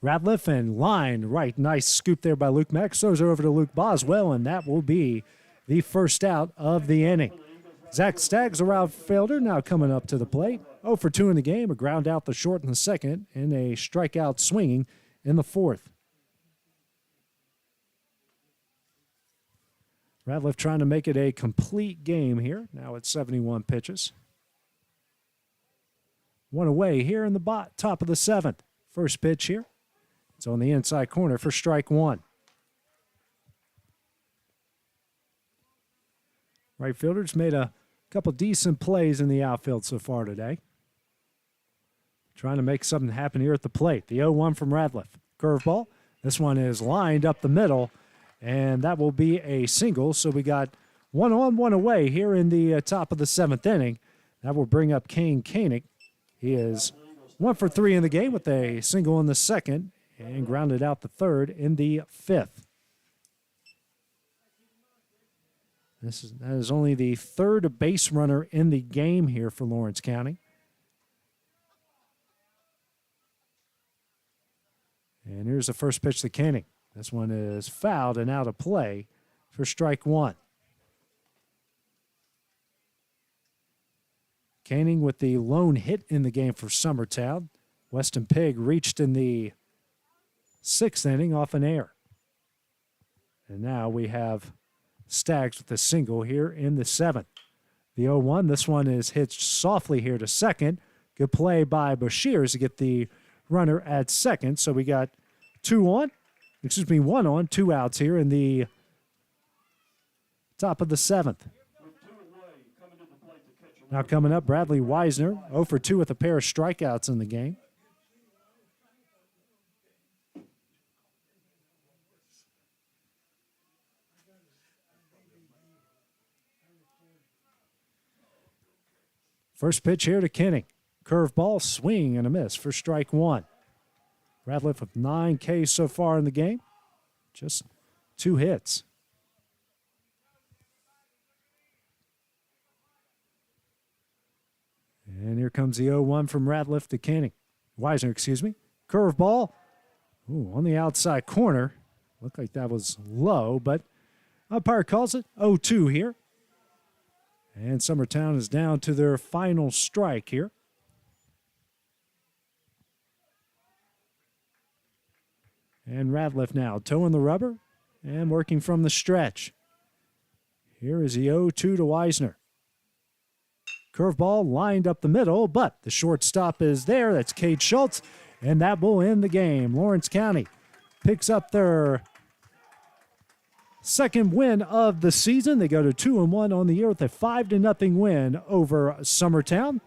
Ratliff, and line right. Nice scoop there by Luke Mack. Throws it over to Luke Boswell, and that will be the first out of the inning. Zach Staggs, the outfielder, now coming up to the plate. 0 for 2 in the game, a ground out the short in the 2nd, and a strikeout swinging in the 4th. Ratliff trying to make it a complete game here. Now it's 71 pitches. 1 away here in the top of the 7th. First pitch here. It's on the inside corner for strike 1. Right fielder's made a couple decent plays in the outfield so far today. Trying to make something happen here at the plate. The 0-1 from Ratliff. Curveball. This one is lined up the middle, and that will be a single. So we got 1 on, 1 away here in the top of the 7th inning. That will bring up Kane Koenig. He is 1 for 3 in the game with a single in the 2nd and grounded out the 3rd in the 5th. That is only the 3rd base runner in the game here for Lawrence County. And here's the first pitch to Koenig. This one is fouled and out of play for strike 1. Koenig with the lone hit in the game for Summertown. Weston Pigg reached in the 6th inning off an error. And now we have Staggs with a single here in the 7th. The 0-1, this one is hitched softly here to 2nd. Good play by Bashir to get the runner at 2nd. So we got 1 on, 2 outs here in the top of the 7th. Now coming up, Bradley Weisner, 0 for 2 with a pair of strikeouts in the game. First pitch here to Koenig. Curveball, swing and a miss for strike 1. Ratliff with 9 Ks so far in the game. Just 2 hits. And here comes the 0-1 from Ratliff to Koenig. Weisner, excuse me. Curveball. Ooh, on the outside corner. Looked like that was low, but umpire calls it 0-2 here. And Summertown is down to their final strike here. And Ratliff now toeing the rubber and working from the stretch. Here is the 0-2 to Weisner. Curveball lined up the middle, but the shortstop is there. That's Cade Schultz, and that will end the game. Lawrence County picks up their 2nd win of the season. They go to 2-1 on the year with a 5-0 win over Summertown.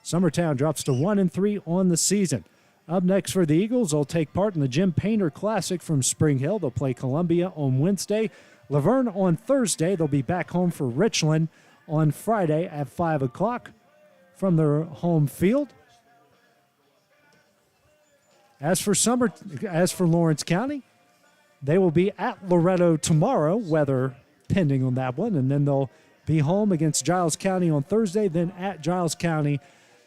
Summertown drops to 1-3 on the season. Up next for the Eagles, they'll take part in the Jim Painter Classic from Spring Hill. They'll play Columbia on Wednesday, Laverne on Thursday. They'll be back home for Richland on Friday at 5 o'clock from their home field. As for Lawrence County, they will be at Loretto tomorrow, weather pending on that one, and then they'll be home against Giles County on Thursday, then at Giles County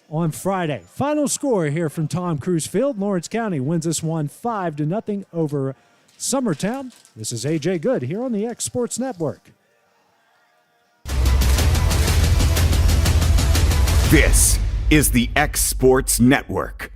on Friday. Final score here from Tom Cruise Field. Lawrence County wins this one 5-0 over Summertown. This is AJ Good here on the X Sports Network.
This is the X Sports Network.